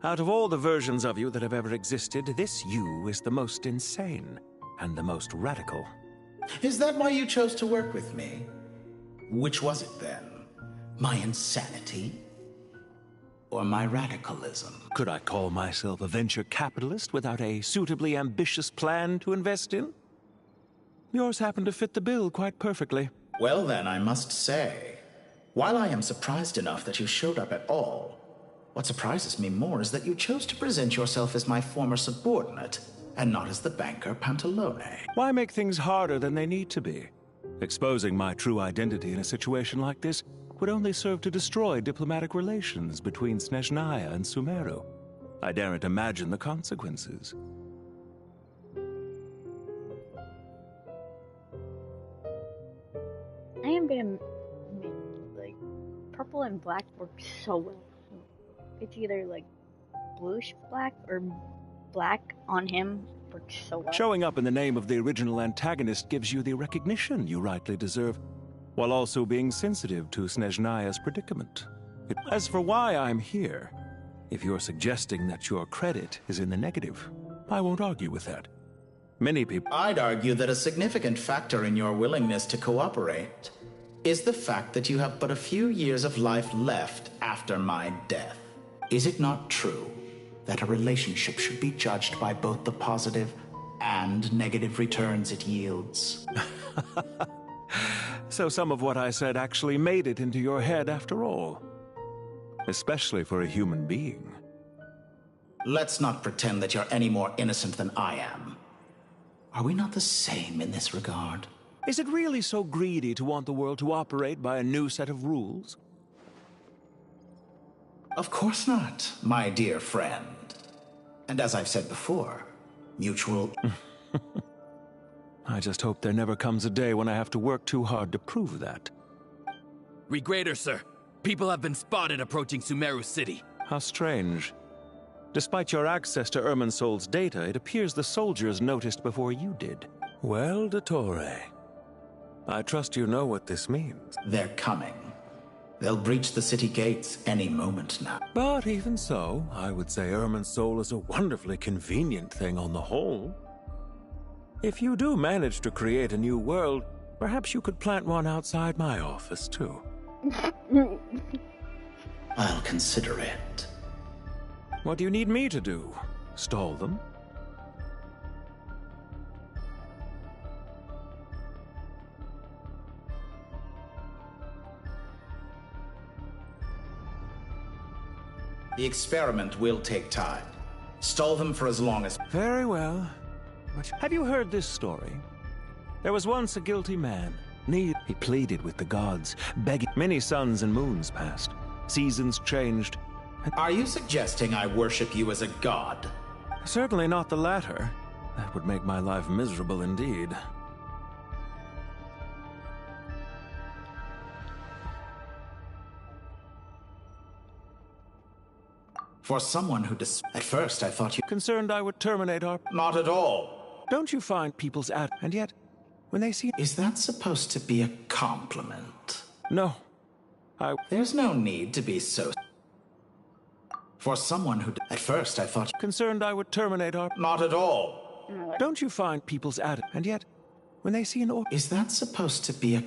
Out of all the versions of you that have ever existed, this you is the most insane and the most radical. Is that why you chose to work with me? Which was it then? My insanity? Or my radicalism? Could I call myself a venture capitalist without a suitably ambitious plan to invest in? Yours happened to fit the bill quite perfectly. Well then, I must say, while I am surprised enough that you showed up at all, what surprises me more is that you chose to present yourself as my former subordinate, and not as the banker Pantalone. Why make things harder than they need to be? Exposing my true identity in a situation like this would only serve to destroy diplomatic relations between Snezhnaya and Sumeru. I daren't imagine the consequences. I am gonna make, like, purple and black work so well. It's either, like, bluish black or black on him works so well. Showing up in the name of the original antagonist gives you the recognition you rightly deserve, while also being sensitive to Snezhnaya's predicament. As for why I'm here, if you're suggesting that your credit is in the negative, I won't argue with that. Many people... I'd argue that a significant factor in your willingness to cooperate is the fact that you have but a few years of life left after my death. Is it not true that a relationship should be judged by both the positive and negative returns it yields. So some of what I said actually made it into your head after all. Especially for a human being. Let's not pretend that you're any more innocent than I am. Are we not the same in this regard? Is it really so greedy to want the world to operate by a new set of rules? Of course not, my dear friend. And as I've said before, mutual... I just hope there never comes a day when I have to work too hard to prove that. Regrader, sir. People have been spotted approaching Sumeru City. How strange. Despite your access to Irminsol's data, it appears the soldiers noticed before you did. Well, Dottore, I trust you know what this means. They're coming. They'll breach the city gates any moment now. But even so, I would say Irminsol is a wonderfully convenient thing on the whole. If you do manage to create a new world, perhaps you could plant one outside my office, too. I'll consider it. What do you need me to do? Stall them? The experiment will take time. Stall them for as long as... Very well. But have you heard this story? There was once a guilty man. He pleaded with the gods, begging. Many suns and moons passed. Seasons changed. Are you suggesting I worship you as a god? Certainly not the latter. That would make my life miserable indeed. For someone who At first I thought you... Concerned I would terminate our... Not at all. Don't you find people's And yet, when they see... Is that supposed to be a compliment? No. There's no need to be so... For someone who... At first I thought... Concerned I would terminate our... Not at all. Don't you find people's And yet, when they see an... Is that supposed to be a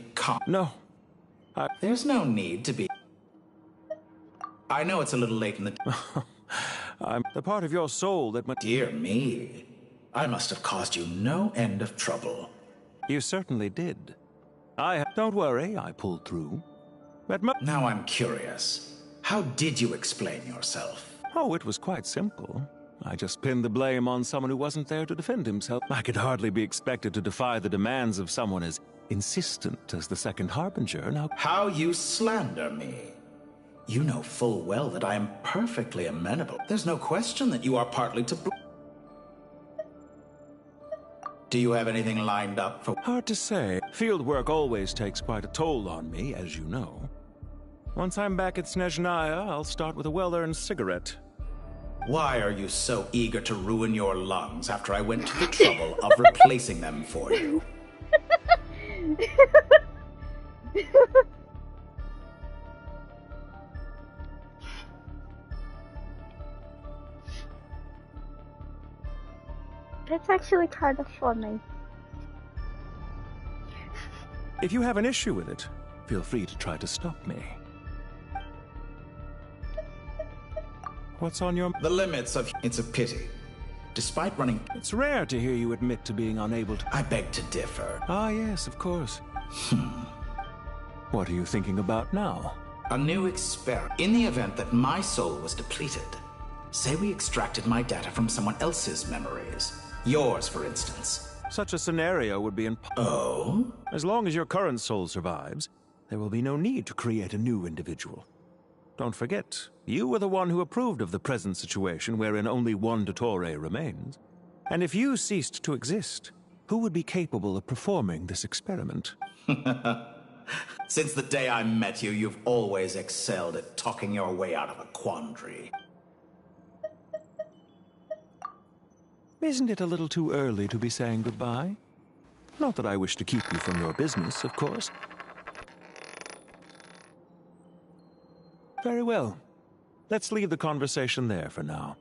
No. There's no need to be... I know it's a little late in the... I'm the part of your soul that... Dear me. I must have caused you no end of trouble. You certainly did. Don't worry, I pulled through. But Now I'm curious. How did you explain yourself? Oh, it was quite simple. I just pinned the blame on someone who wasn't there to defend himself. I could hardly be expected to defy the demands of someone as insistent as the Second Harbinger. Now... How you slander me. You know full well that I am perfectly amenable. There's no question that you are partly to blame. Do you have anything lined up for... Hard to say. Field work always takes quite a toll on me, as you know. Once I'm back at Snezhnaya, I'll start with a well-earned cigarette. Why are you so eager to ruin your lungs after I went to the trouble of replacing them for you? That's actually kind of funny. If you have an issue with it, feel free to try to stop me. What's on your... The limits of... It's a pity. Despite running... It's rare to hear you admit to being unable to... I beg to differ. Ah, yes, of course. What are you thinking about now? A new experiment. In the event that my soul was depleted, say we extracted my data from someone else's memories. Yours, for instance. Such a scenario would be Oh? As long as your current soul survives, there will be no need to create a new individual. Don't forget, you were the one who approved of the present situation wherein only one Dottore remains. And if you ceased to exist, who would be capable of performing this experiment? Since the day I met you, you've always excelled at talking your way out of a quandary. Isn't it a little too early to be saying goodbye? Not that I wish to keep you from your business, of course. Very well. Let's leave the conversation there for now.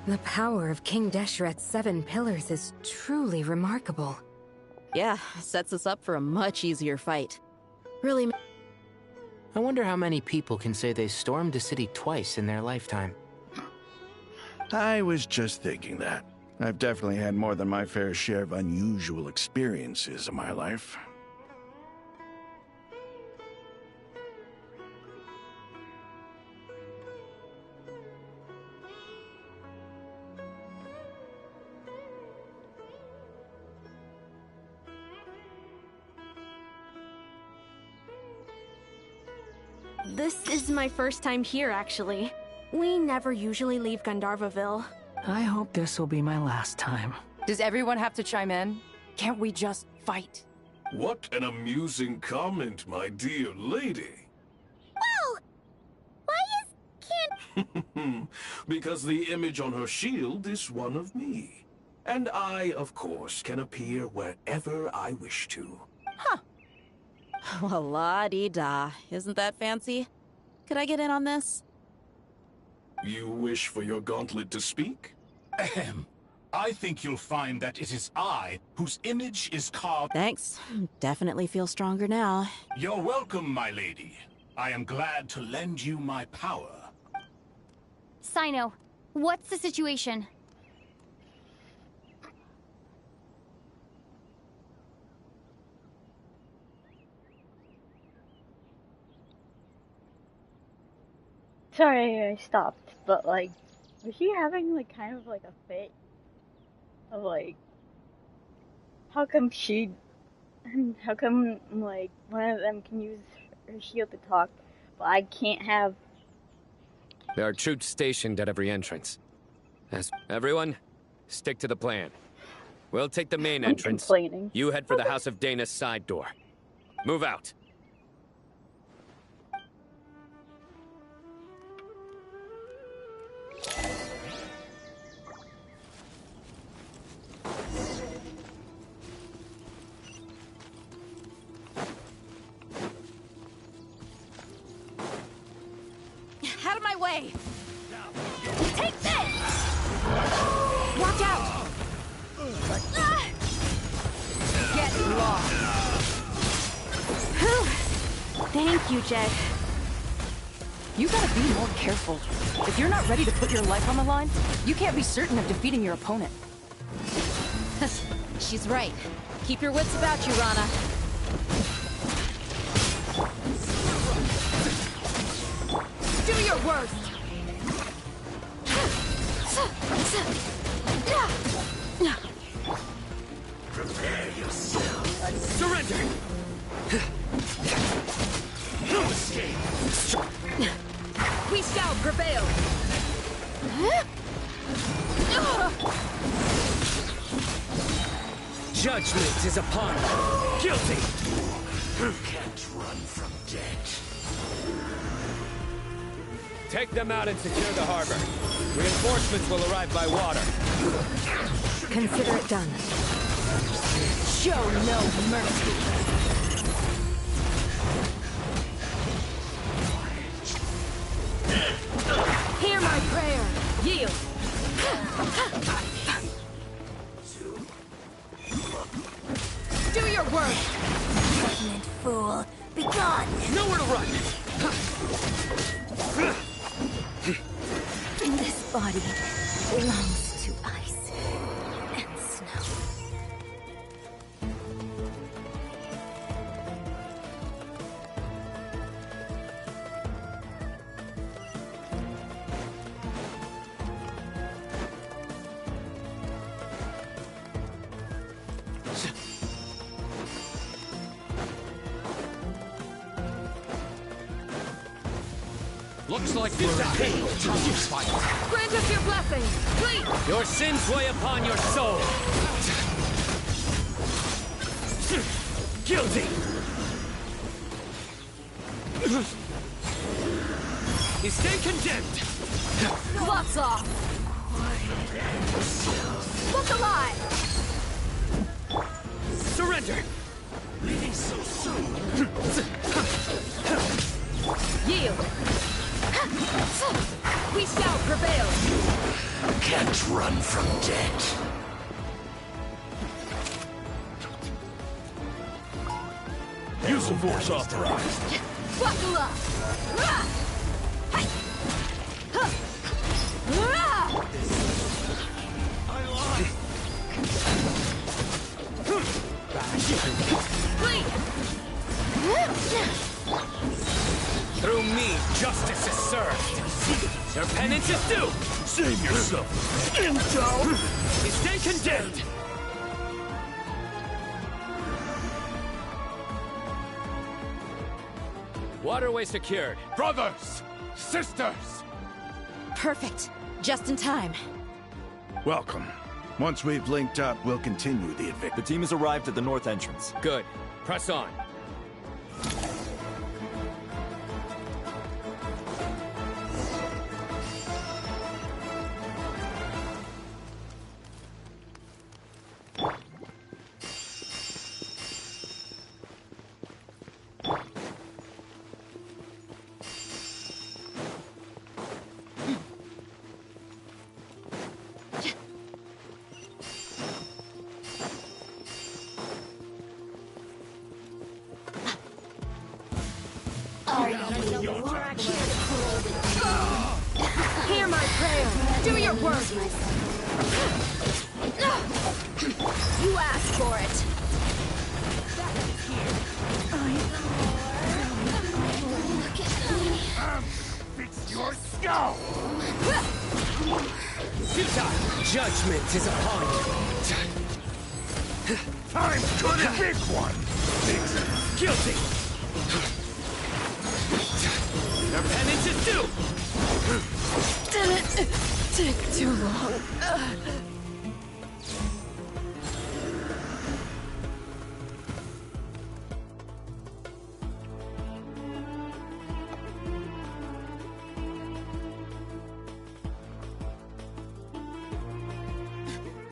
The power of King Deshret's 7 pillars is truly remarkable. Yeah, sets us up for a much easier fight. Really. I wonder how many people can say they stormed a city twice in their lifetime. I was just thinking that. I've definitely had more than my fair share of unusual experiences in my life. This is my first time here, actually. We never usually leave Gandharvaville. I hope this will be my last time. Does everyone have to chime in? Can't we just fight? What an amusing comment, my dear lady. Wow! Why is... Because the image on her shield is one of me. And I, of course, can appear wherever I wish to. Well, la-di-da. Isn't that fancy? Could I get in on this? You wish for your gauntlet to speak? Ahem. I think you'll find that it is I whose image is carved. Thanks. Definitely feel stronger now. You're welcome, my lady. I am glad to lend you my power. Sino, what's the situation? Sorry, I stopped, but like, was she having like kind of like a fit of like, how come like one of them can use her shield to talk, but I can't have? There are troops stationed at every entrance. Everyone, stick to the plan. We'll take the main entrance. Complaining. You head for the House of Dana's side door. Move out. Out of my way! Take this! Watch out! Get lost! Thank you, Jed. You gotta be more careful. If you're not ready to put your life on the line, you can't be certain of defeating your opponent. She's right. Keep your wits about you, Rana. Do your worst! Prepare yourself. Surrender! No escape! We shall prevail! Judgment is upon you. Guilty! You can't run from death. Take them out and secure the harbor. Reinforcements will arrive by water. Consider it done. Show no mercy! Hear my prayer! Yield! Do your work! Ignorant fool! Be gone! Nowhere to run! This body belongs to ice and snow. Looks like this king will tell you fight. Grant us your blessing, please! Your sins weigh upon your soul. Guilty! You stand condemned! Gloves off! Look alive! Surrender! Leaving so soon. Yield! We shall prevail! Can't run from death. Use of force authorized. Buckle up! Through me, justice is served. Your penance is due. Save yourself. Intel! Stay condemned! Waterway secured. Brothers! Sisters! Perfect. Just in time. Welcome. Once we've linked up, we'll continue the adventure. The team has arrived at the north entrance. Good. Press on. Hear my prayer! Do your work! You asked for it! Fix your skull! Futile! Judgment is upon you! Time to the big one! Guilty! Your penance is due! Did it take too long?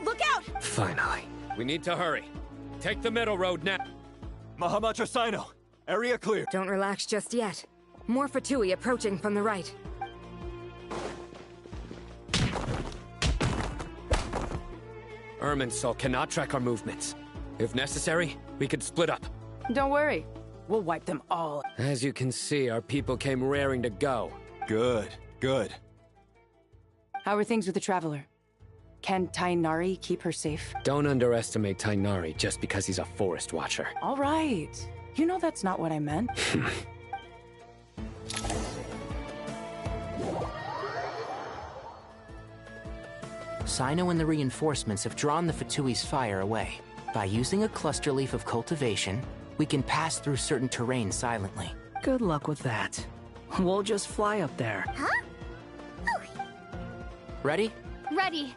Look out! Finally. We need to hurry. Take the middle road now. Mahamacha Sino, area clear. Don't relax just yet. More Fatui approaching from the right. Irminsul cannot track our movements. If necessary, we could split up. Don't worry. We'll wipe them all. As you can see, our people came raring to go. Good, good. How are things with the Traveler? Can Tainari keep her safe? Don't underestimate Tainari just because he's a forest watcher. All right. You know that's not what I meant. Sino and the reinforcements have drawn the Fatui's fire away. By using a cluster leaf of cultivation, we can pass through certain terrain silently. Good luck with that. We'll just fly up there. Huh? Ready? Ready.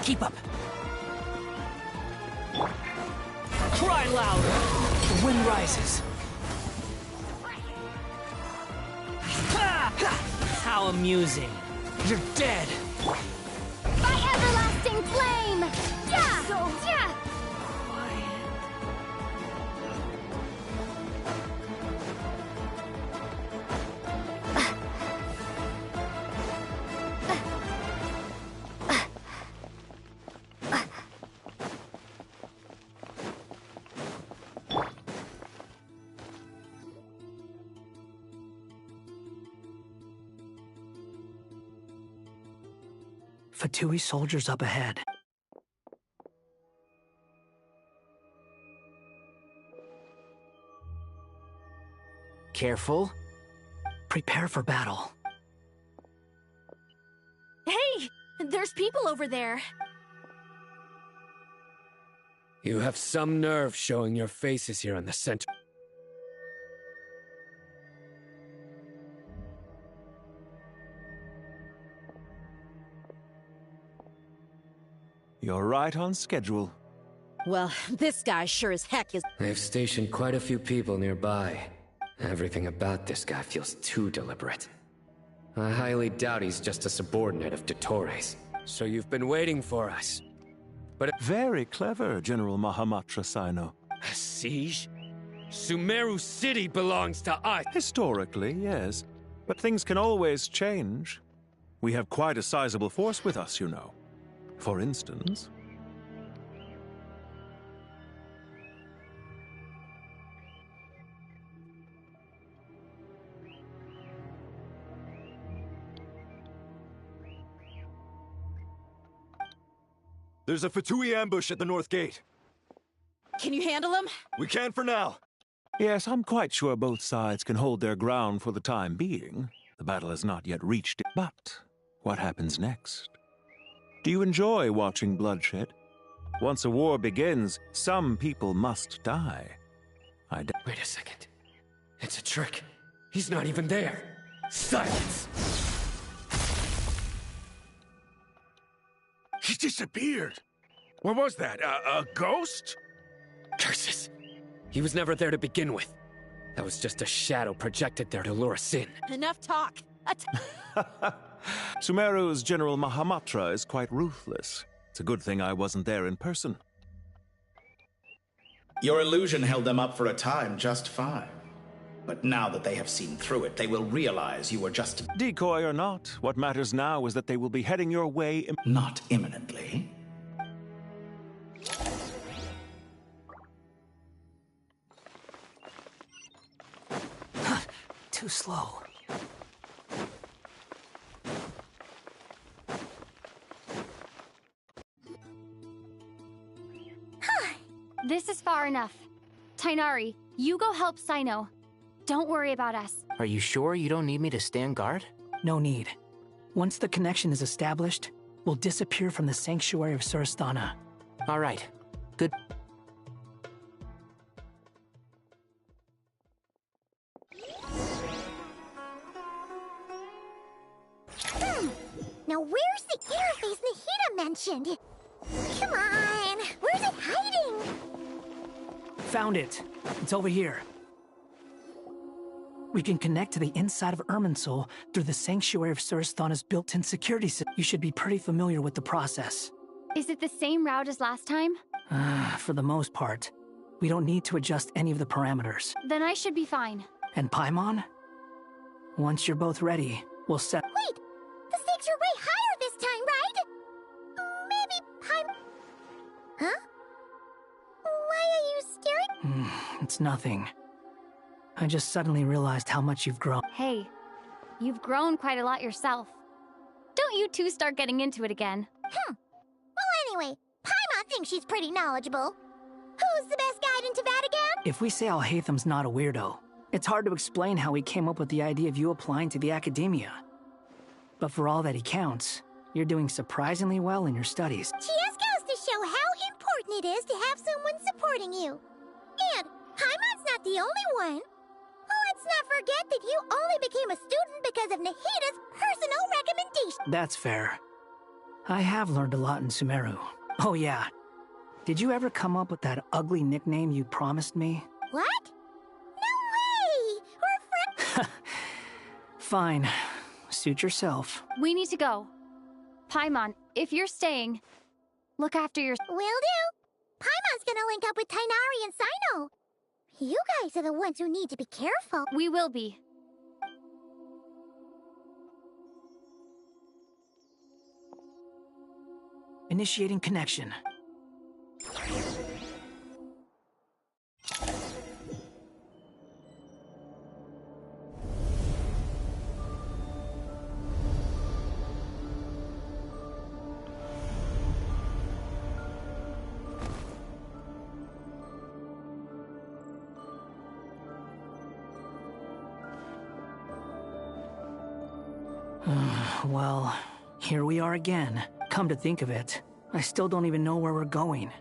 Keep up. Cry loud. The wind rises. How amusing. You're dead. By everlasting flame! Yeah! Yeah! Fatui soldiers up ahead. Careful. Prepare for battle. Hey! There's people over there. You have some nerve showing your faces here in the center. You're right on schedule. Well, this guy sure as heck is. They've stationed quite a few people nearby. Everything about this guy feels too deliberate. I highly doubt he's just a subordinate of Dottores. So you've been waiting for us. But very clever, General Mahamatra Sino. A siege? Sumeru City belongs to us. Historically, yes. But things can always change. We have quite a sizable force with us, you know. For instance... There's a Fatui ambush at the north gate. Can you handle him? We can for now. Yes, I'm quite sure both sides can hold their ground for the time being. The battle has not yet reached it. But what happens next? Do you enjoy watching bloodshed? Once a war begins, some people must die. Wait a second. It's a trick. He's not even there. Silence! He disappeared. What was that? A ghost? Curses! He was never there to begin with. That was just a shadow projected there to lure us in. Enough talk. Sumeru's General Mahamatra is quite ruthless. It's a good thing I wasn't there in person. Your illusion held them up for a time just fine. But now that they have seen through it, they will realize you were just... Decoy or not, what matters now is that they will be heading your way... Not imminently. Too slow. This is far enough. Tainari, you go help Sino. Don't worry about us. Are you sure you don't need me to stand guard? No need. Once the connection is established, we'll disappear from the sanctuary of Surasthana. All right. Good. Now where's the interface Nahida mentioned? Come on, where's it hiding? Found it. It's over here. We can connect to the inside of Irminsul through the Sanctuary of Surasthana's built-in security system. You should be pretty familiar with the process. Is it the same route as last time? For the most part. We don't need to adjust any of the parameters. Then I should be fine. And Paimon? Once you're both ready, we'll set... Wait! The stakes are way higher this time, right? Maybe Paimon... Huh? Why are you staring? It's nothing. I just suddenly realized how much you've grown. Hey, you've grown quite a lot yourself. Don't you two start getting into it again. Well, anyway, Paimon thinks she's pretty knowledgeable. Who's the best guide into Vatican? If we say Alhatham's not a weirdo, it's hard to explain how he came up with the idea of you applying to the academia. But for all that he counts, you're doing surprisingly well in your studies. She just goes to show how important it is to have someone supporting you. And Paimon's not the only one. Let's not forget that you only became a student because of Nahida's personal recommendation. That's fair. I have learned a lot in Sumeru. Oh yeah. Did you ever come up with that ugly nickname you promised me? What? No way! We're friends. Fine. Suit yourself. We need to go. Paimon, if you're staying, look after your... Will do. Paimon's gonna link up with Tainari and Sino. You guys are the ones who need to be careful. We will be. Initiating connection. Well, here we are again. Come to think of it, I still don't even know where we're going.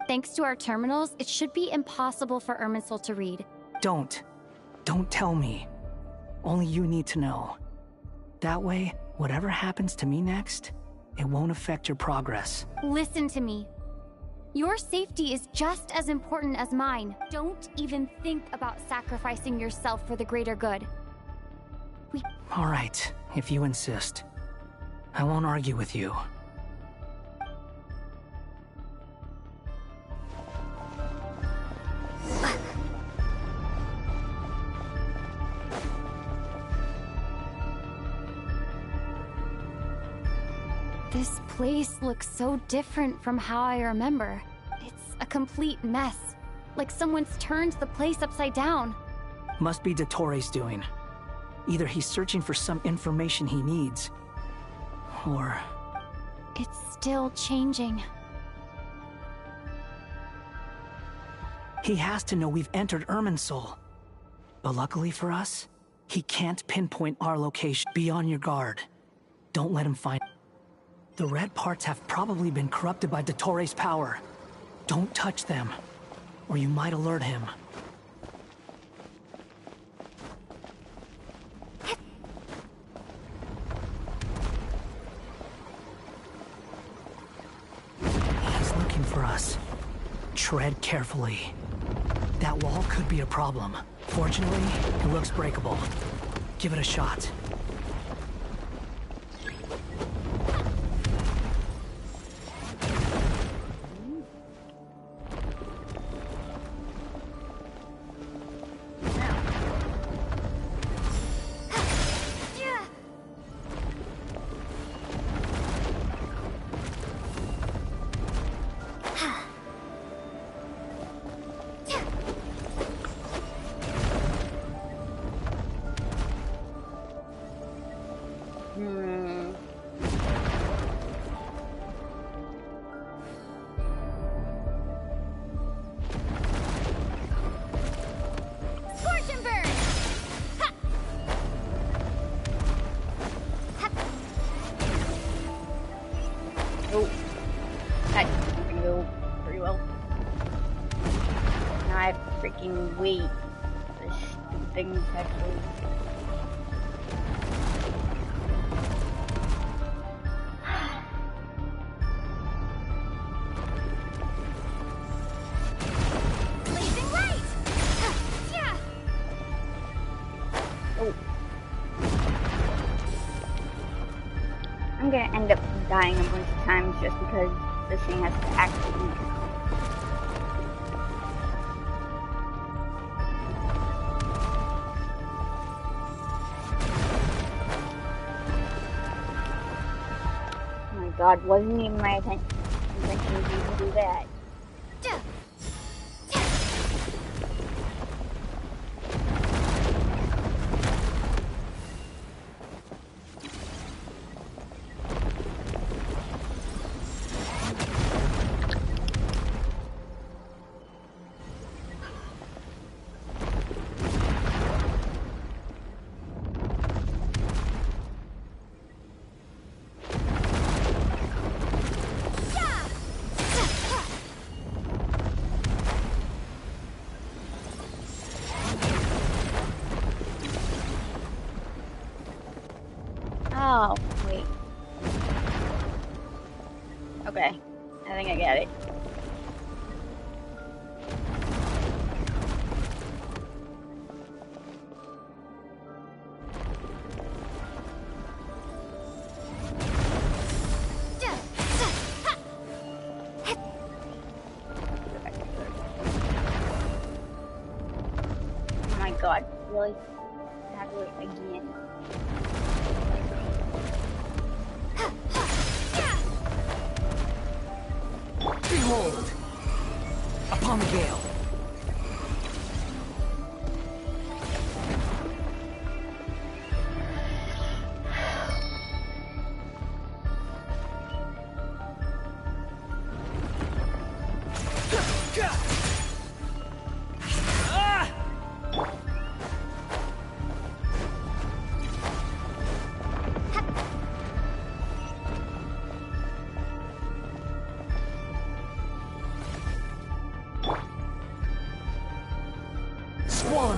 Thanks to our terminals, it should be impossible for Irminsul to read. Don't tell me. Only you need to know. That way, whatever happens to me next, it won't affect your progress. Listen to me. Your safety is just as important as mine. Don't even think about sacrificing yourself for the greater good. All right, if you insist. I won't argue with you. This place looks so different from how I remember. It's a complete mess. Like someone's turned the place upside down. Must be Dottores' doing. Either he's searching for some information he needs, or... It's still changing. He has to know we've entered Irminsul. But luckily for us, he can't pinpoint our location. Be on your guard. Don't let him find... The red parts have probably been corrupted by Dottores' power. Don't touch them, or you might alert him. He's looking for us. Tread carefully. That wall could be a problem. Fortunately, it looks breakable. Give it a shot. Wait, this thing's actually... Blazing light! Yeah! Oh. I'm gonna end up dying a bunch of times just because this thing has to activate. God, wasn't even my intention to even do that. Oh, wait. Okay, I think I get it. Oh my god, really? I have to do it again. Behold! Upon the gale.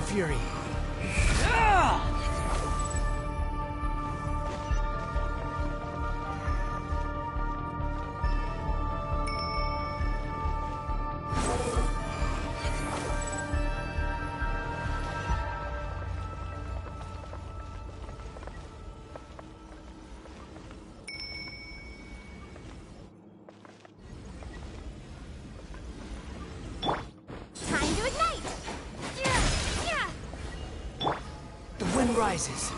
Fury! Time to ignite! The wind rises.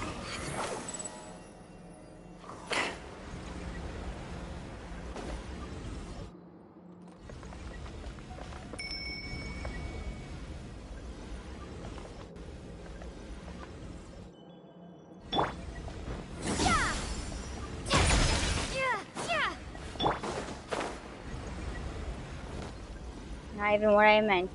Not even what I meant.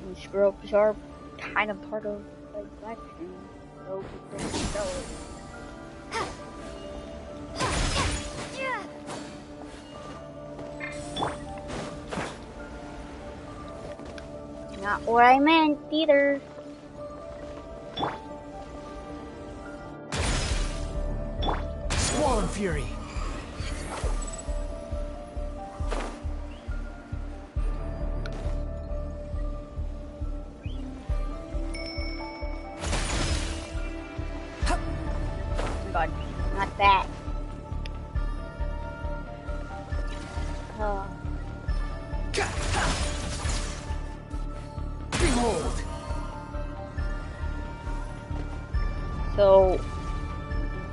And screw ups are kind of part of like live streaming, so people don't know it. Not what I meant either. Swollen Fury! Oh my god, not that. Oh. Behold! So,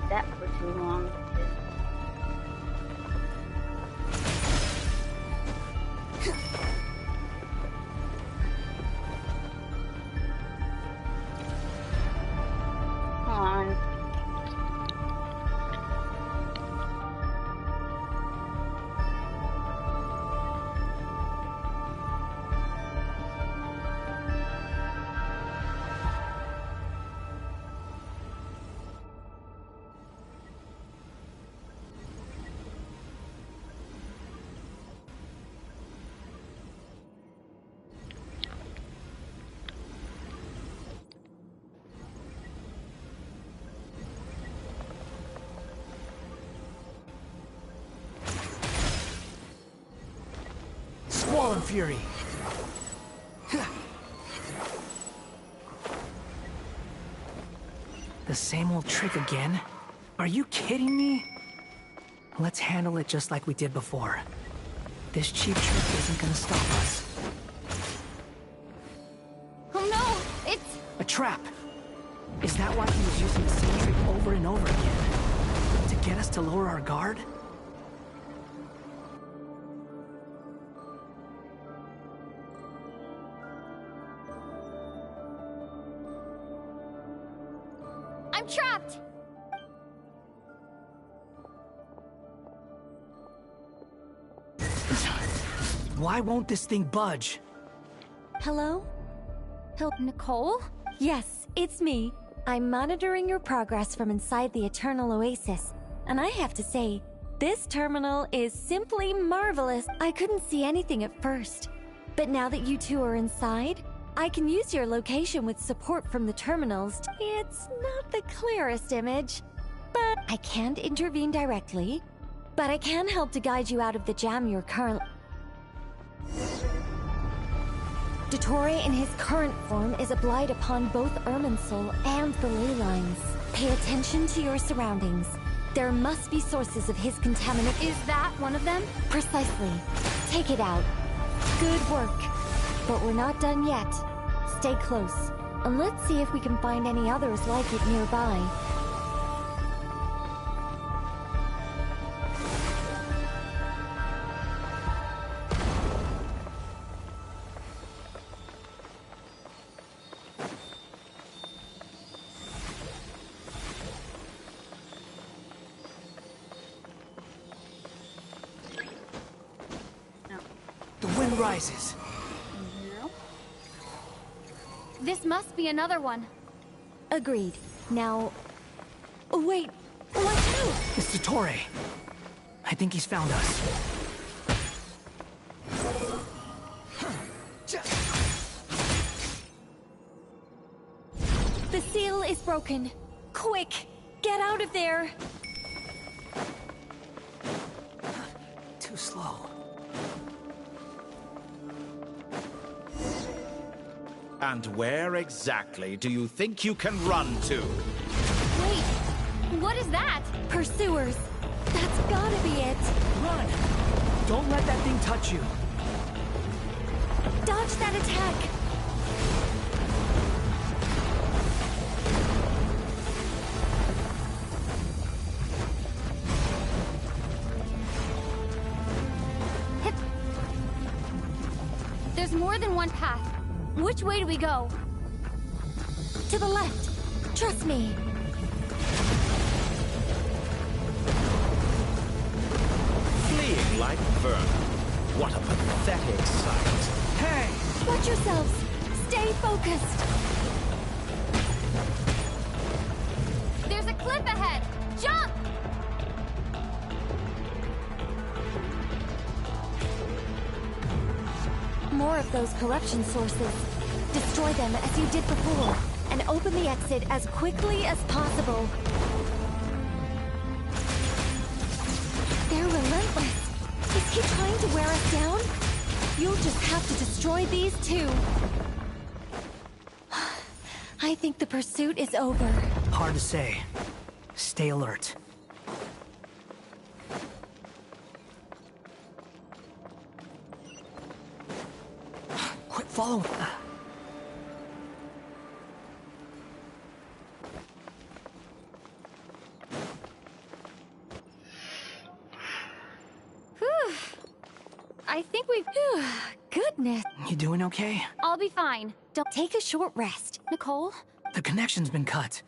that for too long. Come on. Swollen Fury! The same old trick again? Are you kidding me? Let's handle it just like we did before. This cheap trick isn't gonna stop us. Oh no! It's... A trap! Is that why he was using the same trick over and over again? To get us to lower our guard? I'm trapped! Why won't this thing budge? Hello? Nicole? Yes, it's me. I'm monitoring your progress from inside the Eternal Oasis. And I have to say, this terminal is simply marvelous. I couldn't see anything at first. But now that you two are inside, I can use your location with support from the terminals. It's not the clearest image, but I can't intervene directly. But I can help to guide you out of the jam you're currently... Dottore in his current form is a blight upon both Irminsul and the ley lines. Pay attention to your surroundings. There must be sources of his contaminant. Is that one of them? Precisely. Take it out. Good work. But we're not done yet. Stay close, and let's see if we can find any others like it nearby. The wind rises. This must be another one. Agreed. Now... Wait, watch out! It's Dottore. I think he's found us. The seal is broken. Quick, get out of there. Too slow. And where exactly do you think you can run to? Wait, what is that? Pursuers. That's gotta be it. Run! Don't let that thing touch you. Dodge that attack. There's more than one path. Which way do we go? To the left. Trust me. Fleeing like vermin. What a pathetic sight. Hey! Watch yourselves. Stay focused. There's a cliff ahead. Jump! More of those corruption sources. Destroy them as you did before, and open the exit as quickly as possible. They're relentless. Is he trying to wear us down? You'll just have to destroy these too. I think the pursuit is over. Hard to say. Stay alert. Quit following. Whew. I think we've... Goodness. You doing okay? I'll be fine. Don't take a short rest. Nicole? The connection's been cut.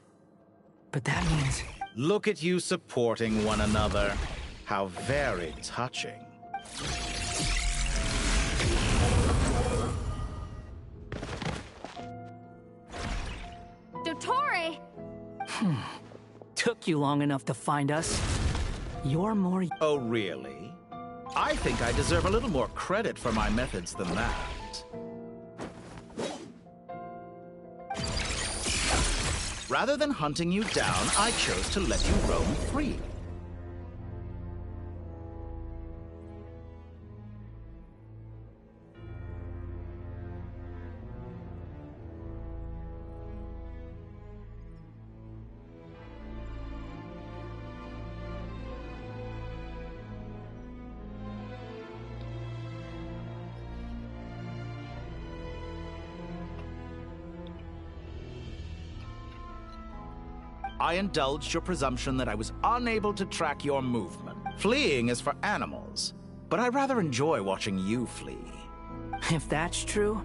But that means... Look at you supporting one another. How very touching. Dottore! Took you long enough to find us. You're more... Oh, really? I think I deserve a little more credit for my methods than that. Rather than hunting you down, I chose to let you roam free. I indulged your presumption that I was unable to track your movement. Fleeing is for animals, but I rather enjoy watching you flee. If that's true,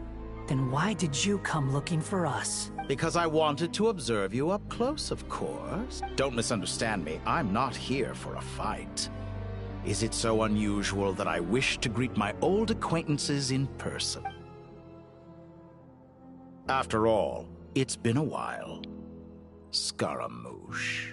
then why did you come looking for us? Because I wanted to observe you up close, of course. Don't misunderstand me, I'm not here for a fight. Is it so unusual that I wish to greet my old acquaintances in person? After all, it's been a while. Scaramouche.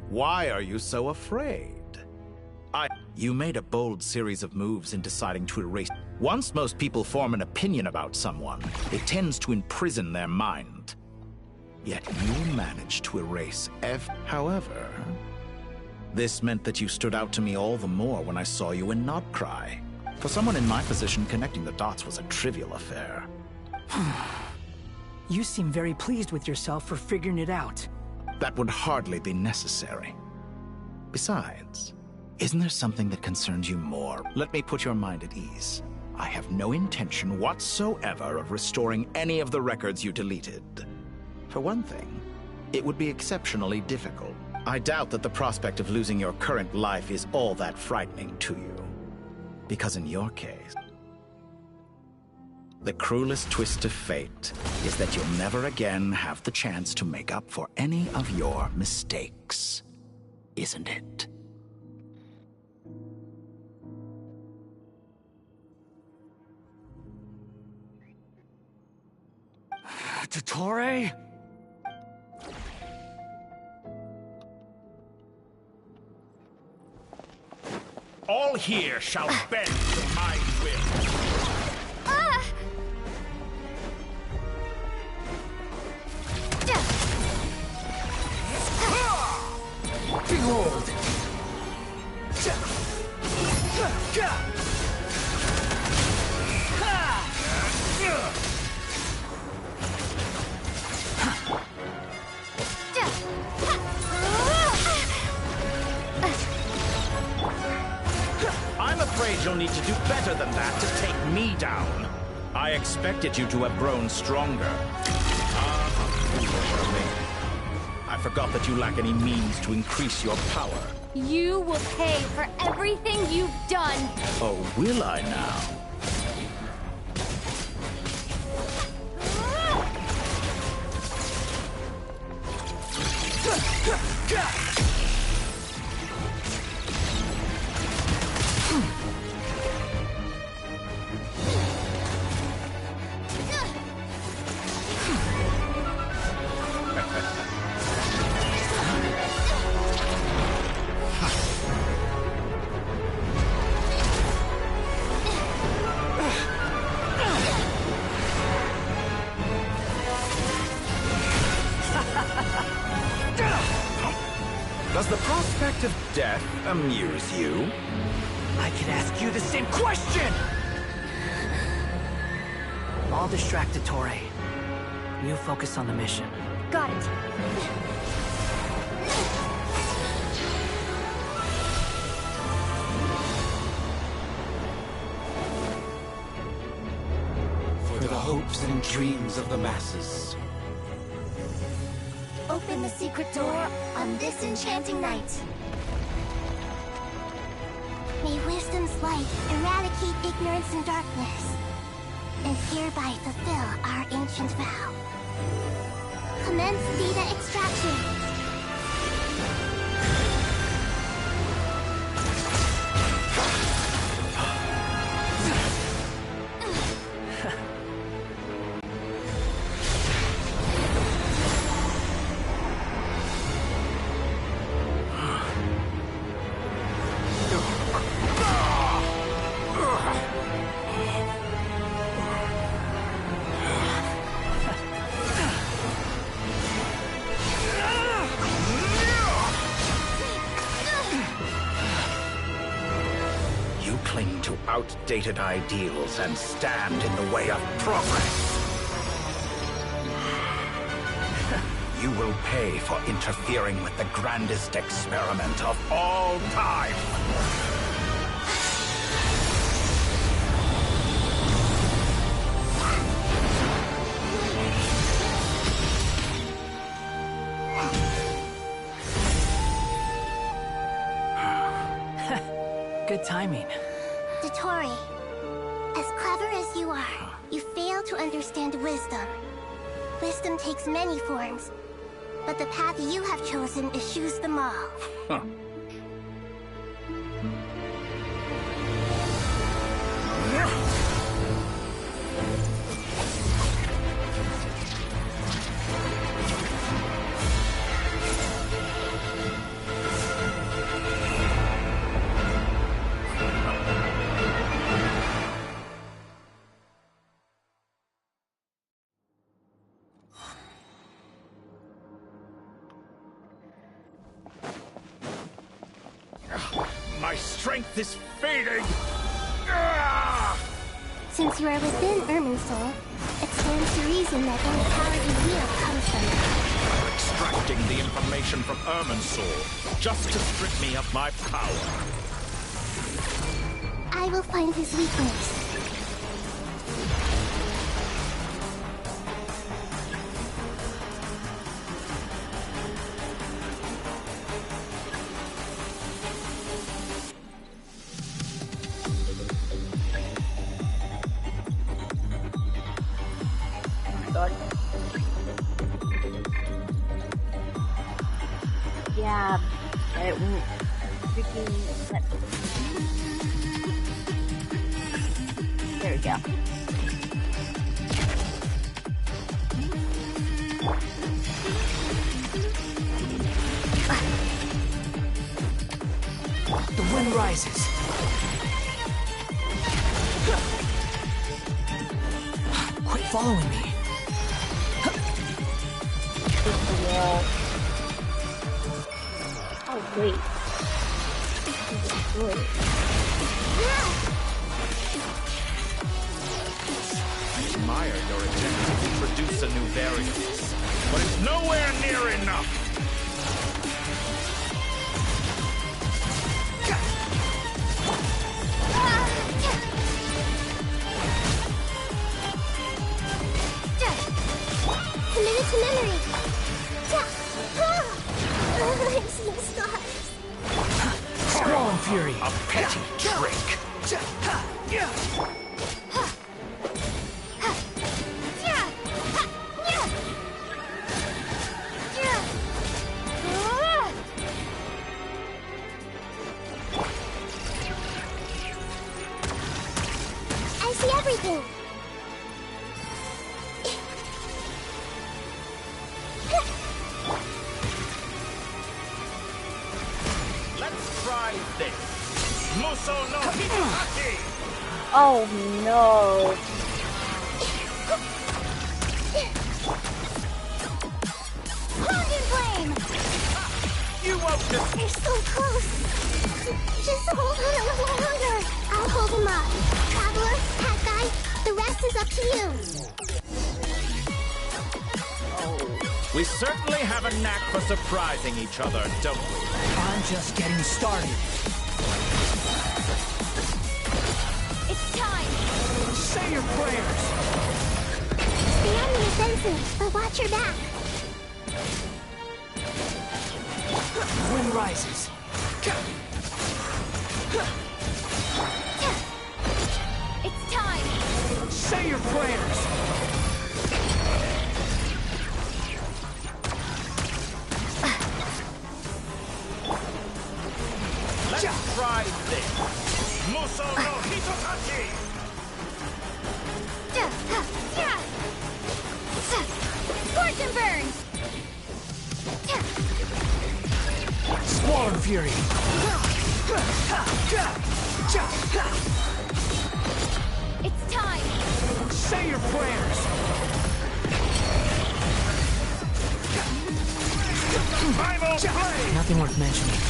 Why are you so afraid? You made a bold series of moves in deciding to erase. Once most people form an opinion about someone, it tends to imprison their mind. Yet you managed to erase However, this meant that you stood out to me all the more when I saw you in Knobcry. For someone in my position, connecting the dots was a trivial affair. You seem very pleased with yourself for figuring it out. That would hardly be necessary. Besides, isn't there something that concerns you more? Let me put your mind at ease. I have no intention whatsoever of restoring any of the records you deleted. For one thing, it would be exceptionally difficult. I doubt that the prospect of losing your current life is all that frightening to you. Because in your case, the cruelest twist of fate is that you'll never again have the chance to make up for any of your mistakes. Isn't it? Dottore? All here shall bend to my will. Behold! I'm afraid you'll need to do better than that to take me down. I expected you to have grown stronger. I forgot that you lack any means to increase your power. You will pay for everything you've done. Oh, will I now? Does the prospect of death amuse you? I can ask you the same question! I'll distract Dottore. You focus on the mission. Got it. For the hopes and dreams of the masses. Open the secret door on this enchanting night. May wisdom's light eradicate ignorance and darkness, and hereby fulfill our ancient vow. Commence data extraction. Cling to outdated ideals and stand in the way of progress. You will pay for interfering with the grandest experiment of all time. Good timing. Dottore, as clever as you are, you fail to understand wisdom. Wisdom takes many forms, but the path you have chosen eschews them all. Huh. My strength is fading! Since you are within Irminsul, it stands to reason that any power you wield comes from it. Extracting the information from Irminsul, just to strip me of my power. I will find his weakness. There we go. The wind rises. Quit following me. Oh, wait. I admire your attempt to introduce a new variant, but it's nowhere near enough. Committed to memory. I'm seeing stars. Squall and Fury. A petty trick. I see everything. Let's try this. Muso no Hitotaki! Oh no. Hounded flame! You won't just... They're so close. Just hold on a little longer. I'll hold him up. Traveler, Cat Guy, the rest is up to you. We certainly have a knack for surprising each other, don't we? I'm just getting started. It's time. Say your prayers. The enemy is defensive, but watch your back. Wind rises. It's time. Say your prayers. Let's try this. Muso no Hitotaki! Scorch and burn. Squall and Fury. It's time. Say your prayers. Primal Blade! Nothing worth mentioning.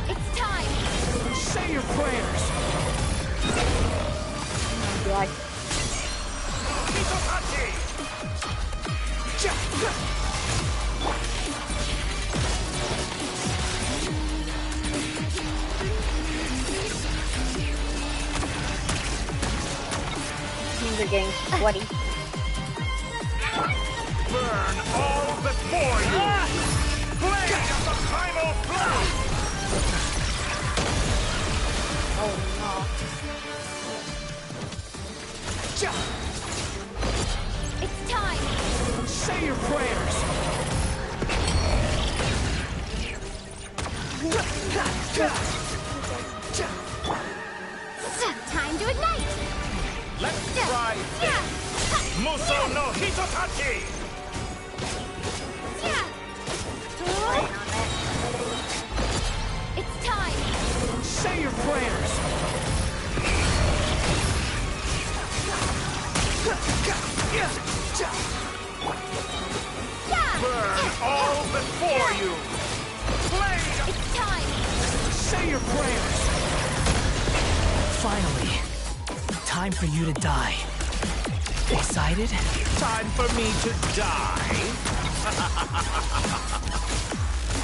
It's time. Say your prayers. Like, Hitotaki! things are getting sweaty. Burn all before you! Blade of the primal blade! Oh no. It's time. Say your prayers. Time to ignite. Let's try this! Muso no Hitotaki! It's time. Say your prayers. Burn all before you! Blade! It's time. Say your prayers. Finally, time for you to die. Excited? Time for me to die?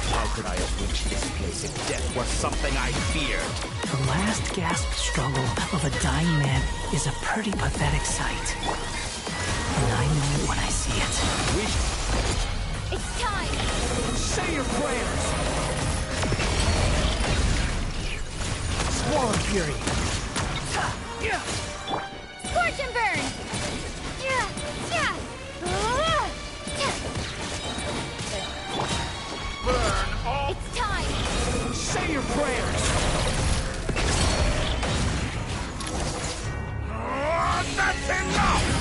How could I have reached this place if death were something I feared? The last gasp struggle of a dying man is a pretty pathetic sight. And I know it when I see it. It's time. Say your prayers. Squall and Fury. prayers! That's enough!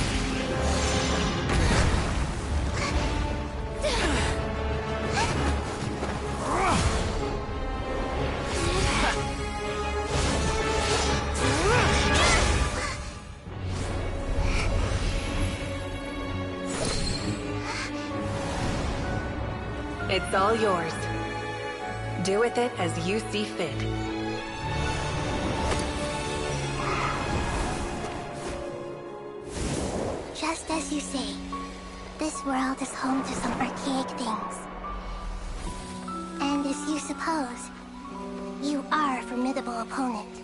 It's all yours. Do with it as you see fit. Just as you say, this world is home to some archaic things. And as you suppose, you are a formidable opponent.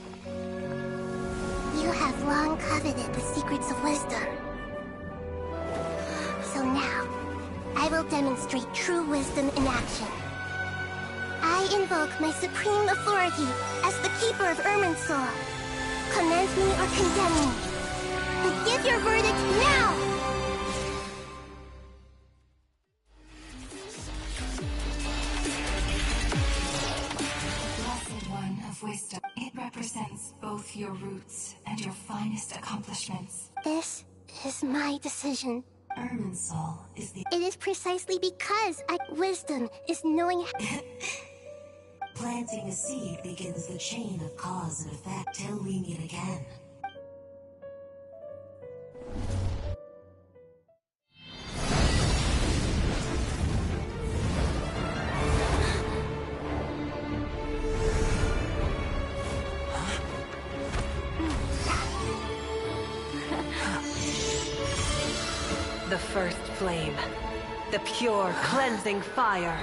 You have long coveted the secrets of wisdom. So now, I will demonstrate true wisdom in action. I invoke my supreme authority as the keeper of Irminsul. Commend me or condemn me. But give your verdict now! Blessed One of Wisdom. It represents both your roots and your finest accomplishments. This is my decision. Irminsul is the... It is precisely because wisdom is knowing... Planting a seed begins the chain of cause and effect till we meet again. The first flame. The pure, cleansing fire.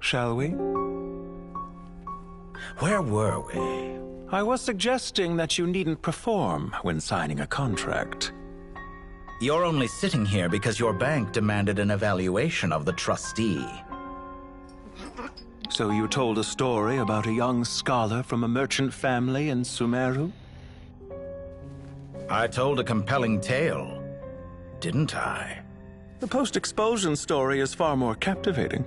Shall we? Where were we? I was suggesting that you needn't perform when signing a contract. You're only sitting here because your bank demanded an evaluation of the trustee. So you told a story about a young scholar from a merchant family in Sumeru? I told a compelling tale, didn't I? The post-expulsion story is far more captivating.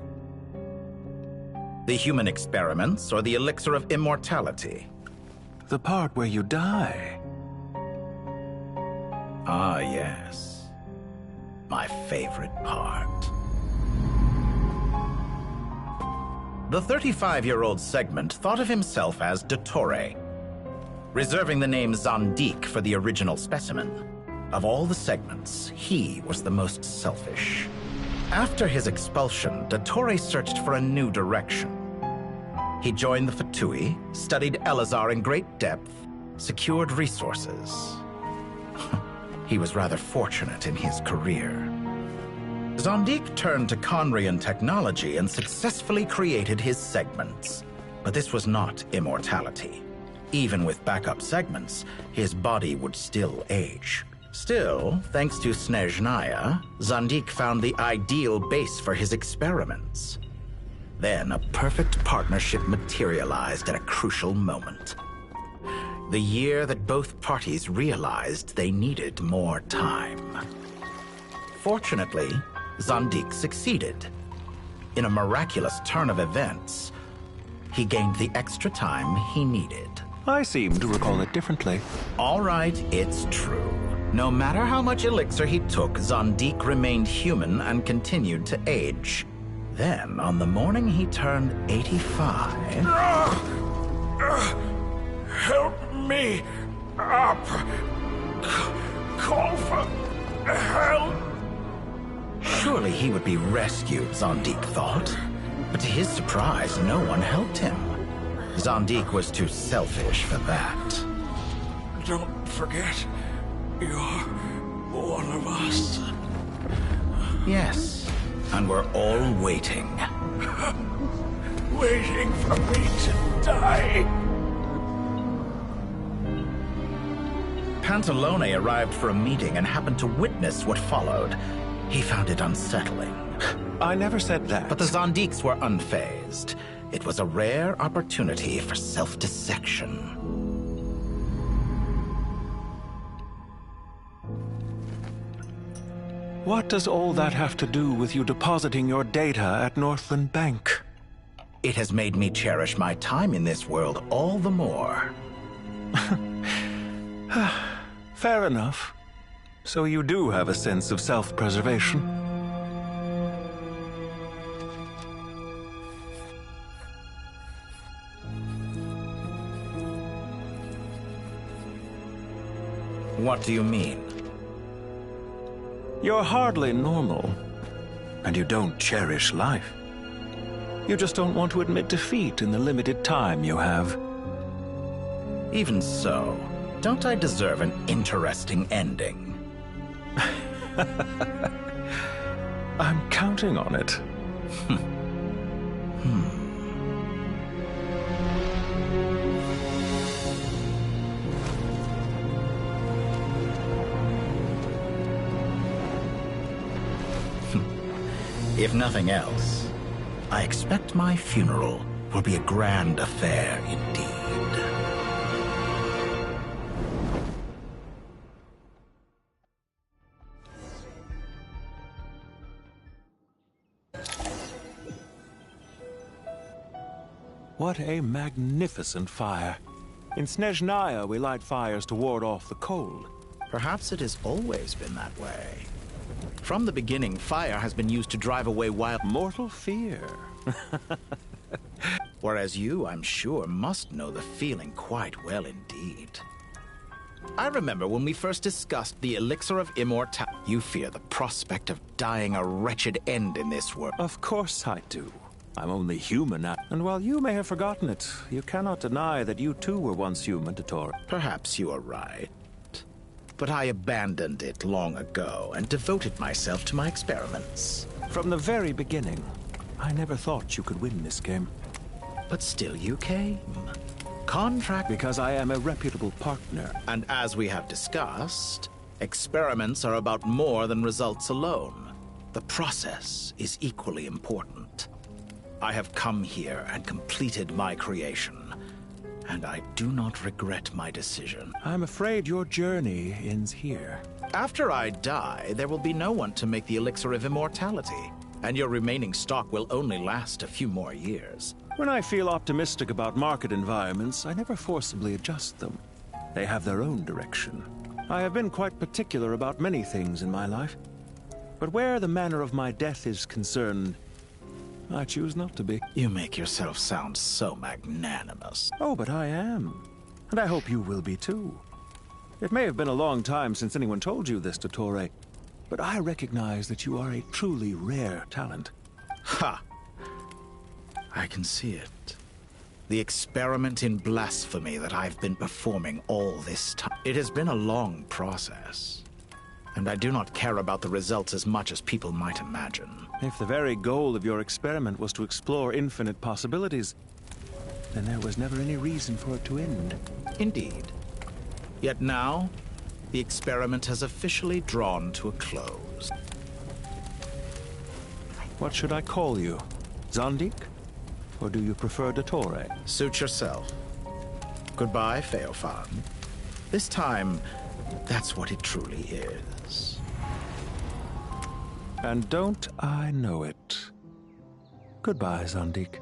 The human experiments or the elixir of immortality? The part where you die. Ah, yes. My favorite part. The 35-year-old Segment thought of himself as Dottore, reserving the name Zandik for the original specimen. Of all the Segments, he was the most selfish. After his expulsion, Dottore searched for a new direction. He joined the Fatui, studied Elazar in great depth, secured resources. He was rather fortunate in his career. Zandik turned to Conrian technology and successfully created his segments. But this was not immortality. Even with backup segments, his body would still age. Still, thanks to Snezhnaya, Zandik found the ideal base for his experiments. Then a perfect partnership materialized at a crucial moment. The year that both parties realized they needed more time. Fortunately, Zandik succeeded. In a miraculous turn of events, he gained the extra time he needed. I seem to recall it differently. All right, it's true. No matter how much elixir he took, Zandik remained human and continued to age. Then, on the morning he turned 85... Help me up! Call for help! Surely he would be rescued, Zondik thought. But to his surprise, no one helped him. Zondik was too selfish for that. Don't forget, you're one of us. Yes, and we're all waiting. Waiting for me to die. Pantalone arrived for a meeting and happened to witness what followed. He found it unsettling. I never said that. But the Zondiks were unfazed. It was a rare opportunity for self-dissection. What does all that have to do with you depositing your data at Northland Bank? It has made me cherish my time in this world all the more. Fair enough. So you do have a sense of self-preservation. What do you mean? You're hardly normal, and you don't cherish life. You just don't want to admit defeat in the limited time you have. Even so, don't I deserve an interesting ending? I'm counting on it. If nothing else, I expect my funeral will be a grand affair indeed. What a magnificent fire. In Snezhnaya, we light fires to ward off the cold. Perhaps it has always been that way. From the beginning, fire has been used to drive away wild mortal fear. Whereas you, I'm sure, must know the feeling quite well indeed. I remember when we first discussed the elixir of immortality. You fear the prospect of dying a wretched end in this world. Of course I do. I'm only human now. And while you may have forgotten it, you cannot deny that you too were once human, Dottore. Perhaps you are right. But I abandoned it long ago and devoted myself to my experiments. From the very beginning, I never thought you could win this game. But still you came. Contract... Because I am a reputable partner. And as we have discussed, experiments are about more than results alone. The process is equally important. I have come here and completed my creation. And I do not regret my decision. I'm afraid your journey ends here. After I die, there will be no one to make the elixir of immortality. And your remaining stock will only last a few more years. When I feel optimistic about market environments, I never forcibly adjust them. They have their own direction. I have been quite particular about many things in my life. But where the manner of my death is concerned, I choose not to be. You make yourself sound so magnanimous. Oh, but I am. And I hope you will be too. It may have been a long time since anyone told you this, Dottore, but I recognize that you are a truly rare talent. Ha! I can see it. The experiment in blasphemy that I've been performing all this time. It has been a long process. And I do not care about the results as much as people might imagine. If the very goal of your experiment was to explore infinite possibilities, then there was never any reason for it to end. Indeed. Yet now, the experiment has officially drawn to a close. What should I call you? Zondik? Or do you prefer Dottore? Suit yourself. Goodbye, Feofan. This time, that's what it truly is. And don't I know it? Goodbye, Zondik.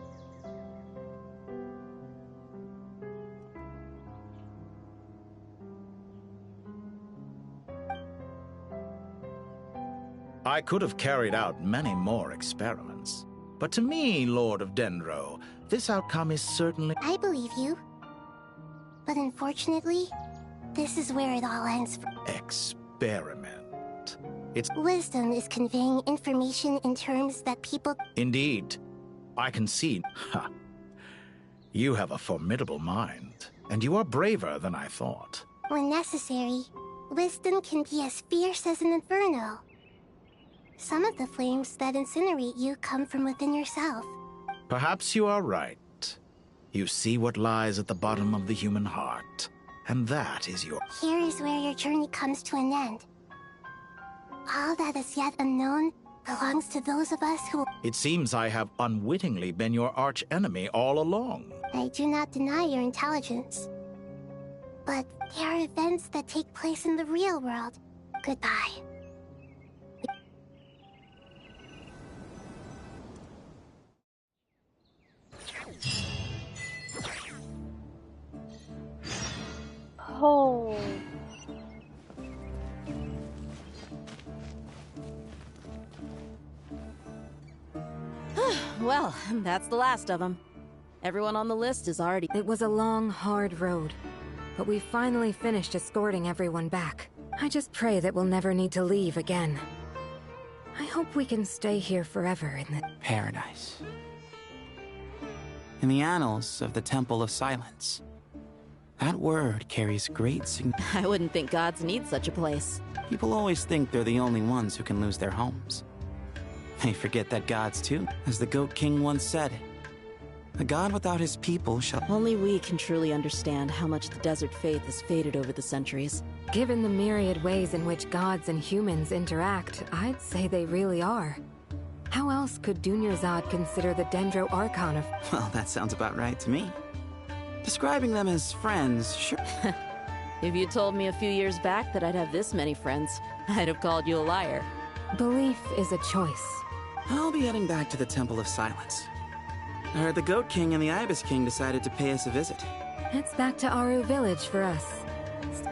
I could have carried out many more experiments. But to me, Lord of Dendro, this outcome is certainly... I believe you. But unfortunately, this is where it all ends. Experiment. It's... Wisdom is conveying information in terms that people... Indeed. I can see... Ha. You have a formidable mind, and you are braver than I thought. When necessary, wisdom can be as fierce as an inferno. Some of the flames that incinerate you come from within yourself. Perhaps you are right. You see what lies at the bottom of the human heart, and that is your... Here is where your journey comes to an end. All that is yet unknown belongs to those of us who... It seems I have unwittingly been your arch-enemy all along. I do not deny your intelligence. But there are events that take place in the real world. Goodbye. Oh. Well, that's the last of them. Everyone on the list is already... It was a long, hard road, but we finally finished escorting everyone back. I just pray that we'll never need to leave again. I hope we can stay here forever in the... Paradise. In the annals of the Temple of Silence. That word carries great significance. I wouldn't think gods need such a place. People always think they're the only ones who can lose their homes. They forget that gods too, as the Goat King once said. A god without his people shall... Only we can truly understand how much the desert faith has faded over the centuries. Given the myriad ways in which gods and humans interact, I'd say they really are. How else could Dunyarzad consider the Dendro Archon of... Well, that sounds about right to me. Describing them as friends, sure. If you told me a few years back that I'd have this many friends, I'd have called you a liar. Belief is a choice. I'll be heading back to the Temple of Silence. I heard the Goat King and the Ibis King decided to pay us a visit. It's back to Aru Village for us.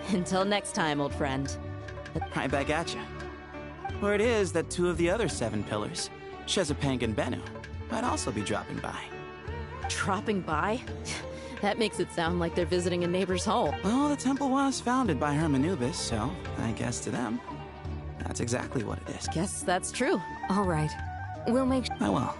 Until next time, old friend. Right back at you. Word is that two of the other 7 pillars, Chesapeake and Bennu, might also be dropping by. Dropping by? That makes it sound like they're visiting a neighbor's home. Well, the temple was founded by Hermanubis, so I guess to them, that's exactly what it is. Guess that's true. All right. We'll make... I will.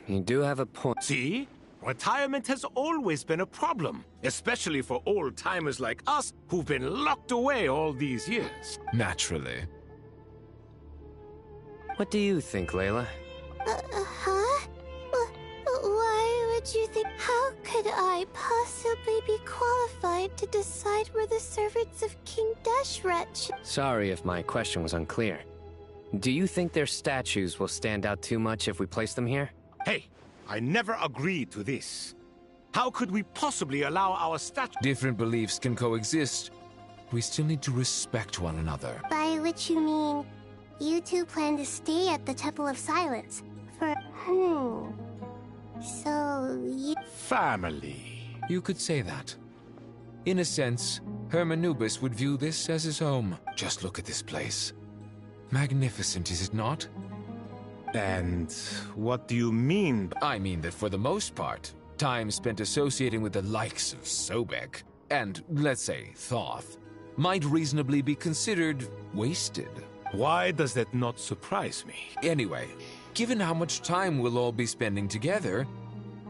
You do have a point. See? Retirement has always been a problem, especially for old-timers like us who've been locked away all these years. Naturally. What do you think, Layla? Huh? Why would you think... How could I possibly be qualified to decide where the servants of King Deshret should... Sorry if my question was unclear. Do you think their statues will stand out too much if we place them here? Hey, I never agreed to this. How could we possibly allow our Different beliefs can coexist. We still need to respect one another. By which you mean, you two plan to stay at the Temple of Silence for... So, you... Family. You could say that. In a sense, Hermanubis would view this as his home. Just look at this place. Magnificent, is it not? And what do you mean? I mean that for the most part, time spent associating with the likes of Sobek, and, let's say, Thoth, might reasonably be considered wasted. Why does that not surprise me? Anyway, given how much time we'll all be spending together,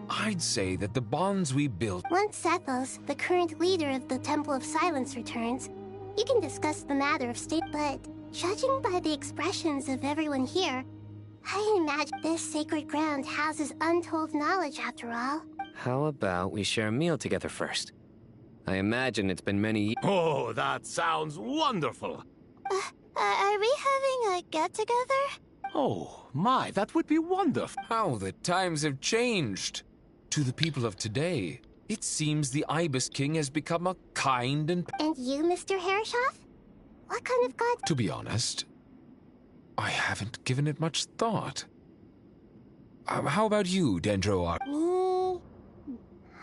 I'd say that the bonds we built... Once Sethos, the current leader of the Temple of Silence, returns, you can discuss the matter of state, but judging by the expressions of everyone here, I imagine this sacred ground houses untold knowledge after all. How about we share a meal together first? I imagine it's been many... Oh, that sounds wonderful! Are we having a get-together? Oh, my, that would be wonderful. How the times have changed. To the people of today, it seems the Ibis King has become a kind and... And you, Mr. Herreshoff? What kind of god... To be honest, I haven't given it much thought. How about you, Dendro? Me?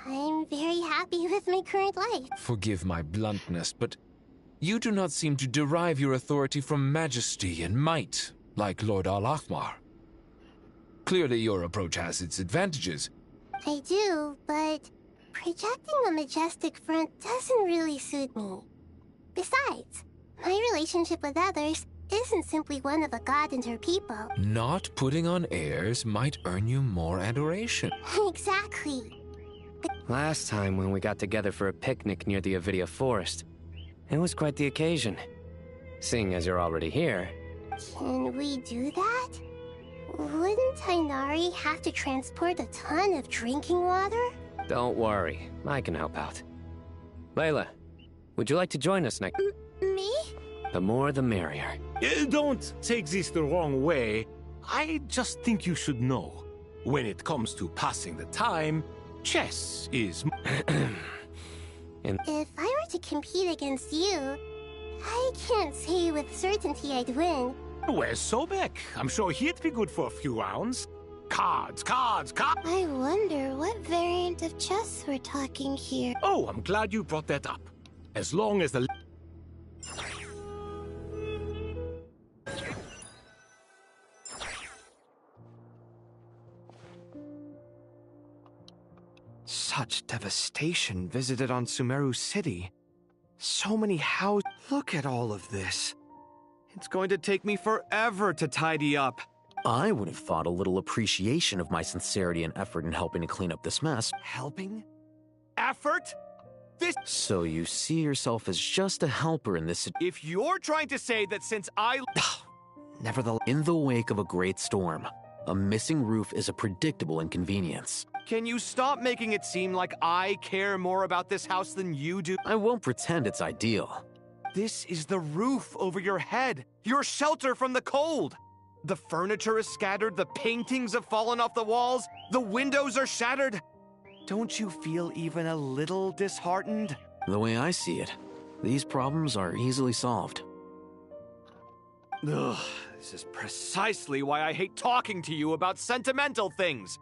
I'm very happy with my current life. Forgive my bluntness, but you do not seem to derive your authority from majesty and might, like Lord Al-Ahmar. Clearly your approach has its advantages. I do, but projecting a majestic front doesn't really suit me. Besides, my relationship with others isn't simply one of a god and her people. Not putting on airs might earn you more adoration. Exactly. Last time when we got together for a picnic near the Avidia Forest, it was quite the occasion. Seeing as you're already here... Can we do that? Wouldn't Tainari have to transport a ton of drinking water? Don't worry, I can help out. Layla, would you like to join us next? Me? The more the merrier. Don't take this the wrong way. I just think you should know. When it comes to passing the time, chess is... If I were to compete against you, I can't say with certainty I'd win. Where's Sobek? I'm sure he'd be good for a few rounds. Cards, cards, cards! I wonder what variant of chess we're talking here. Oh, I'm glad you brought that up. As long as the... Such devastation visited on Sumeru City. So many houses. Look at all of this. It's going to take me forever to tidy up. I would have thought a little appreciation of my sincerity and effort in helping to clean up this mess. Helping? Effort? This— So you see yourself as just a helper in this— If you're trying to say that since I— Nevertheless— In the wake of a great storm, a missing roof is a predictable inconvenience. Can you stop making it seem like I care more about this house than you do? I won't pretend it's ideal. This is the roof over your head, your shelter from the cold. The furniture is scattered, the paintings have fallen off the walls, the windows are shattered. Don't you feel even a little disheartened? The way I see it, these problems are easily solved. Ugh, this is precisely why I hate talking to you about sentimental things.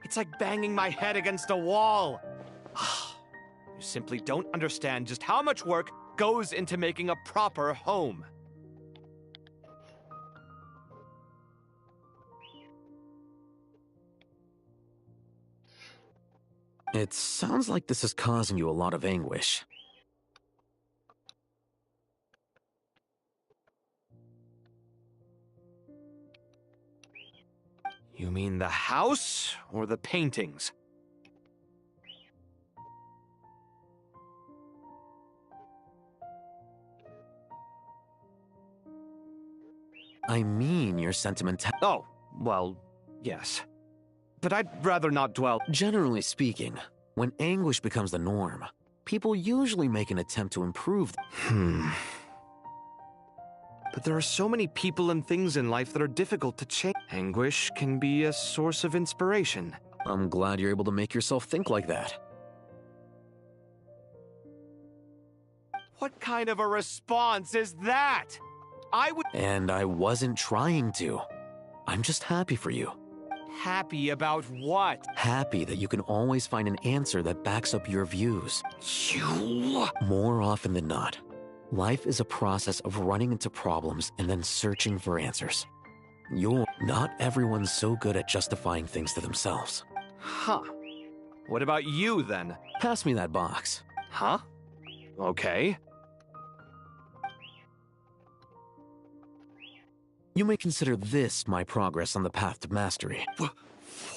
It's like banging my head against a wall. You simply don't understand just how much work goes into making a proper home. It sounds like this is causing you a lot of anguish. You mean the house or the paintings? I mean your sentimental— Oh, well, yes. But I'd rather not dwell— Generally speaking, when anguish becomes the norm, people usually make an attempt to improve— But there are so many people and things in life that are difficult to change. Anguish can be a source of inspiration. I'm glad you're able to make yourself think like that. What kind of a response is that? And I wasn't trying to. I'm just happy for you. Happy about what? Happy that you can always find an answer that backs up your views. More often than not, life is a process of running into problems and then searching for answers. Not everyone's so good at justifying things to themselves. Huh. What about you, then? Pass me that box. Huh? Okay. You may consider this my progress on the path to mastery.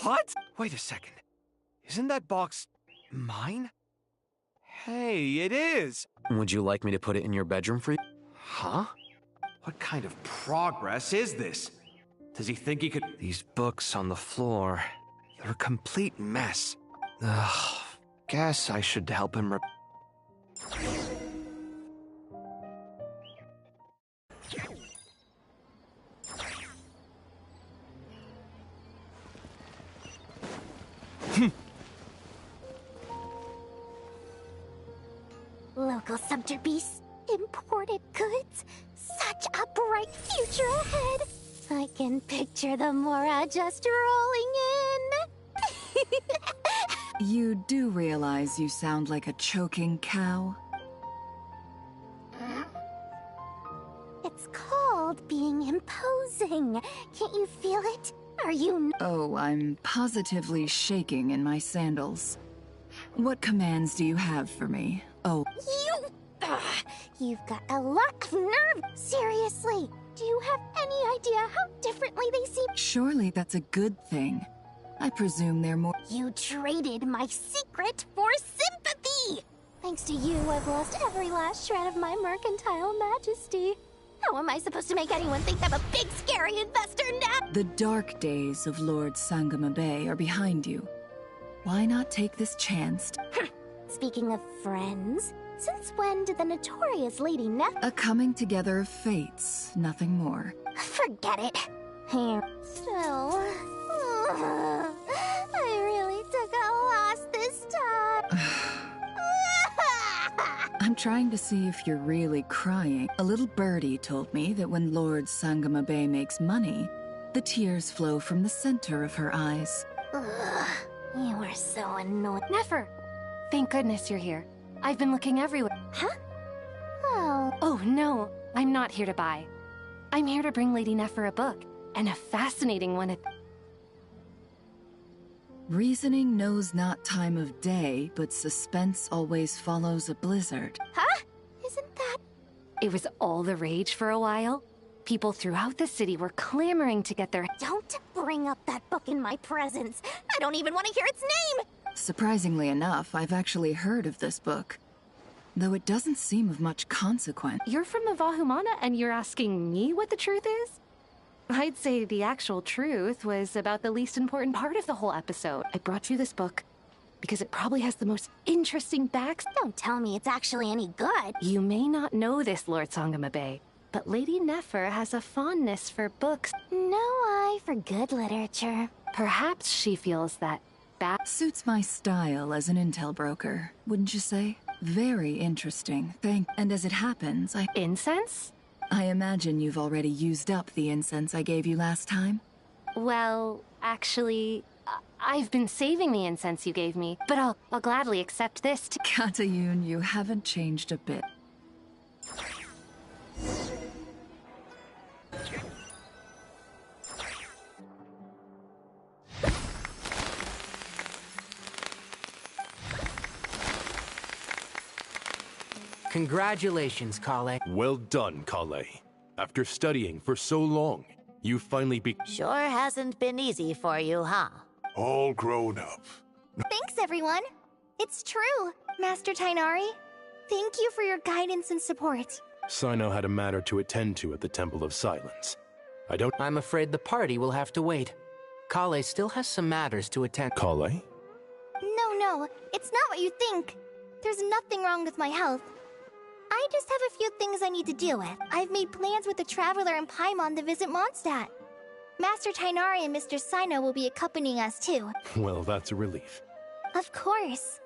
What? Wait a second. Isn't that box mine? Hey, it is! Would you like me to put it in your bedroom for you? Huh? What kind of progress is this? Does he think he could— These books on the floor, they're a complete mess. Ugh, guess I should help him Local subject beasts, imported goods, such a bright future ahead. I can picture the Mora just rolling in You do realize you sound like a choking cow? It's called being imposing. Can't you feel it? Are you... Oh, I'm positively shaking in my sandals. What commands do you have for me? Oh. You've got a lot of nerve. Seriously, do you have any idea how differently they see? Surely that's a good thing. I presume they're more... You traded my secret for sympathy! Thanks to you, I've lost every last shred of my mercantile majesty. How am I supposed to make anyone think I'm a big, scary investor now? The dark days of Lord Sangama Bay are behind you. Why not take this chance to... Speaking of friends, since when did the notorious Lady Neff... A coming together of fates, nothing more. Forget it. Here. Still... I really took a loss this time. I'm trying to see if you're really crying. A little birdie told me that when Lord Sangama Bay makes money, the tears flow from the center of her eyes. You are so annoying. Nefer! Thank goodness you're here. I've been looking everywhere. Huh? Oh. Oh, no. I'm not here to buy. I'm here to bring Lady Nefer a book, and a fascinating one at... Reasoning knows not time of day, but suspense always follows a blizzard. Huh? Isn't that... It was all the rage for a while. People throughout the city were clamoring to get their... Don't bring up that book in my presence. I don't even want to hear its name! Surprisingly enough, I've actually heard of this book. Though it doesn't seem of much consequence. You're from the Vahumana and you're asking me what the truth is? I'd say the actual truth was about the least important part of the whole episode. I brought you this book because it probably has the most interesting facts. Don't tell me it's actually any good. You may not know this, Lord Sangama Bay, but Lady Nefer has a fondness for books. No eye for good literature. Perhaps she feels that suits my style as an intel broker, wouldn't you say? Very interesting, And as it happens, Incense? I imagine you've already used up the incense I gave you last time? Well, actually, I've been saving the incense you gave me, but I'll gladly accept this to... Katayun, you haven't changed a bit. Congratulations, Kale. Well done, Kale. After studying for so long, you finally Sure hasn't been easy for you, huh? All grown up. Thanks, everyone. It's true. Master Tainari, thank you for your guidance and support. Sino had a matter to attend to at the Temple of Silence. I'm afraid the party will have to wait. Kale still has some matters to attend. Kale? No, it's not what you think. There's nothing wrong with my health. I just have a few things I need to deal with. I've made plans with the Traveler and Paimon to visit Mondstadt. Master Tainari and Mr. Sino will be accompanying us too. Well, that's a relief. Of course.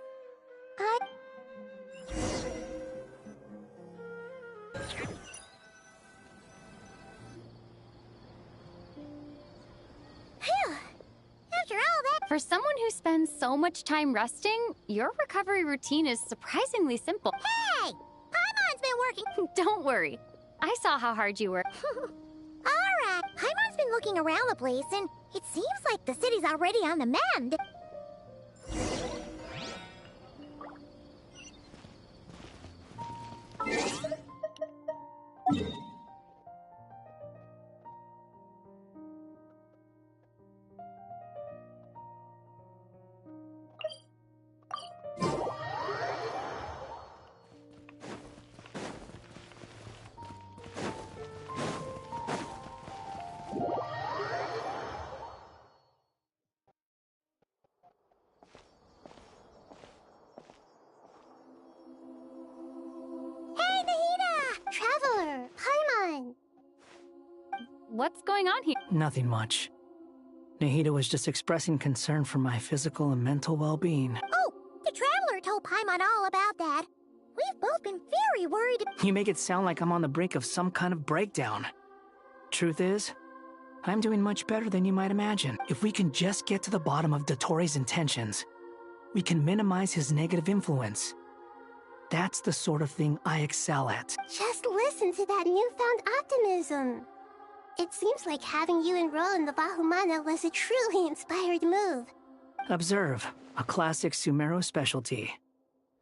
After all that... For someone who spends so much time resting, your recovery routine is surprisingly simple. Hey! Paimon's been working... Don't worry. I saw how hard you work. Alright, Paimon's been looking around the place, and it seems like the city's already on the mend. Traveler, Paimon! What's going on here? Nothing much. Nahida was just expressing concern for my physical and mental well-being. Oh, the Traveler told Paimon all about that. We've both been very worried. You make it sound like I'm on the brink of some kind of breakdown. Truth is, I'm doing much better than you might imagine. If we can just get to the bottom of Dottoro's intentions, we can minimize his negative influence. That's the sort of thing I excel at. Just listen to that newfound optimism. It seems like having you enroll in the Vahumana was a truly inspired move. Observe, a classic Sumeru specialty.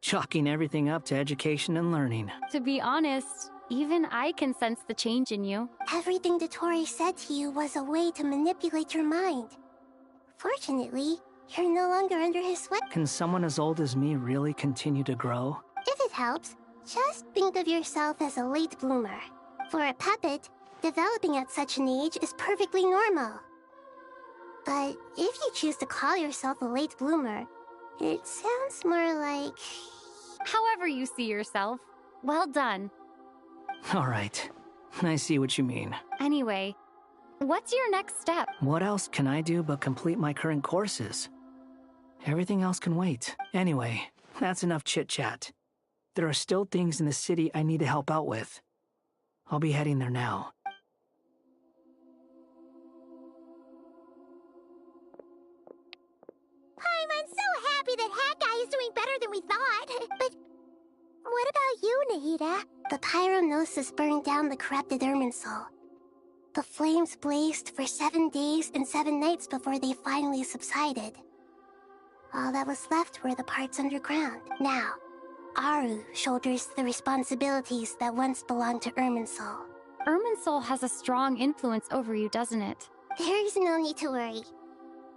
Chalking everything up to education and learning. To be honest, even I can sense the change in you. Everything Dottore said to you was a way to manipulate your mind. Fortunately, you're no longer under his sweat. Can someone as old as me really continue to grow? If it helps, just think of yourself as a late bloomer. For a puppet, developing at such an age is perfectly normal. But if you choose to call yourself a late bloomer, it sounds more like... However you see yourself. Well done. All right. I see what you mean. Anyway, what's your next step? What else can I do but complete my current courses? Everything else can wait. Anyway, that's enough chit-chat. There are still things in the city I need to help out with. I'll be heading there now. I'm so happy that Hat Guy is doing better than we thought. But what about you, Nahida? The Pyronosis burned down the corrupted Irminsul. The flames blazed for 7 days and 7 nights before they finally subsided. All that was left were the parts underground. Now, Aru shoulders the responsibilities that once belonged to Irminsul. Irminsul has a strong influence over you, doesn't it? There is no need to worry.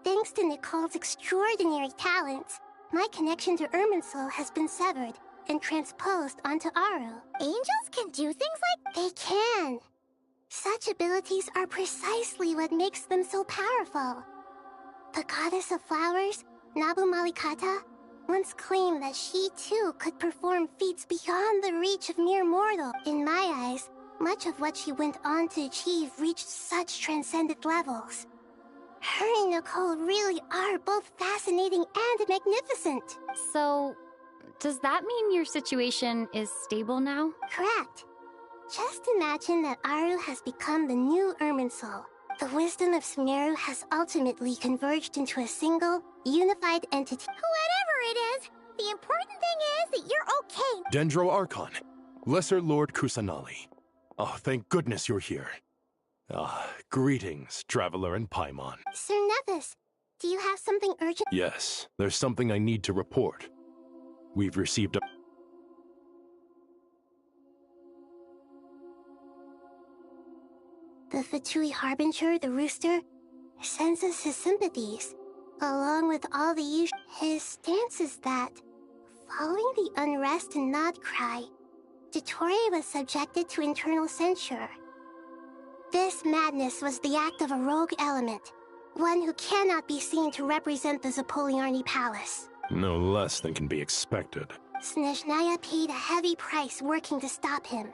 Thanks to Nicole's extraordinary talents, my connection to Irminsul has been severed and transposed onto Aru. Angels can do things like... They can. Such abilities are precisely what makes them so powerful. The goddess of flowers, Nabu Malikata, once claimed that she too could perform feats beyond the reach of mere mortal. In my eyes, much of what she went on to achieve reached such transcendent levels. Her and Nicole really are both fascinating and magnificent. So, does that mean your situation is stable now? Correct. Just imagine that Aru has become the new Irminsul. The wisdom of Sumeru has ultimately converged into a single, unified entity. Whatever it is, the important thing is that you're okay. Dendro Archon, Lesser Lord Kusanali. Oh, thank goodness you're here. Greetings, Traveler and Paimon. Sir Nevis, do you have something urgent? Yes, there's something I need to report. We've received a... The Fatui Harbinger, the Rooster, sends us his sympathies, along with all the usual... His stance is that, following the unrest and Nod Cry, Dottore was subjected to internal censure. This madness was the act of a rogue element, one who cannot be seen to represent the Zapoliarni Palace. No less than can be expected. Snezhnaya paid a heavy price working to stop him.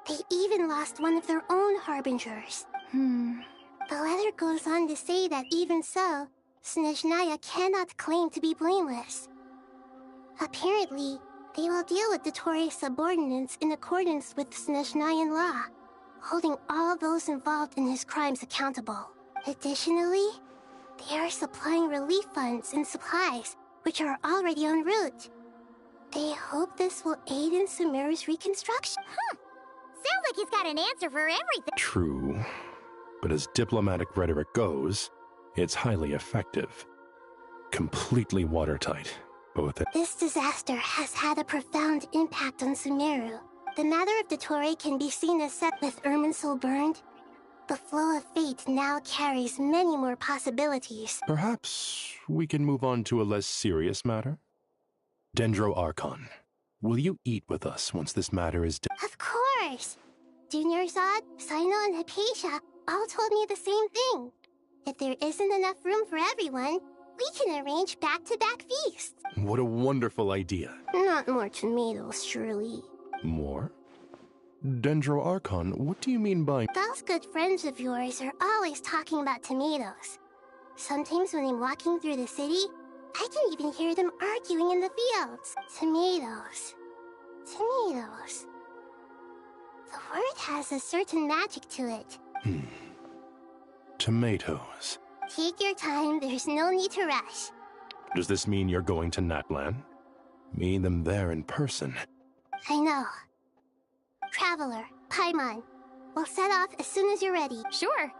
They even lost one of their own harbingers. The letter goes on to say that even so, Snezhnaya cannot claim to be blameless. Apparently, they will deal with Dottore's subordinates in accordance with Snezhnayan law, holding all those involved in his crimes accountable. Additionally, they are supplying relief funds and supplies, which are already en route. They hope this will aid in Sumeru's reconstruction. Sounds like he's got an answer for everything. True. But as diplomatic rhetoric goes, it's highly effective. Completely watertight, both... This disaster has had a profound impact on Sumeru. The matter of Dottore can be seen as set with Irminsul burned. The flow of fate now carries many more possibilities. Perhaps we can move on to a less serious matter? Dendro Archon, will you eat with us once this matter is done? Of course! Junior Zod, Sino, and Hypatia all told me the same thing. If there isn't enough room for everyone, we can arrange back-to-back feasts. What a wonderful idea. Not more tomatoes, surely. More? Dendro Archon, what do you mean by... Those good friends of yours are always talking about tomatoes. Sometimes when I'm walking through the city, I can even hear them arguing in the fields. Tomatoes. Tomatoes. The word has a certain magic to it. tomatoes. Take your time, there's no need to rush. Does this mean you're going to Natlan? Meet them there in person. I know. Traveler, Paimon, we'll set off as soon as you're ready. Sure.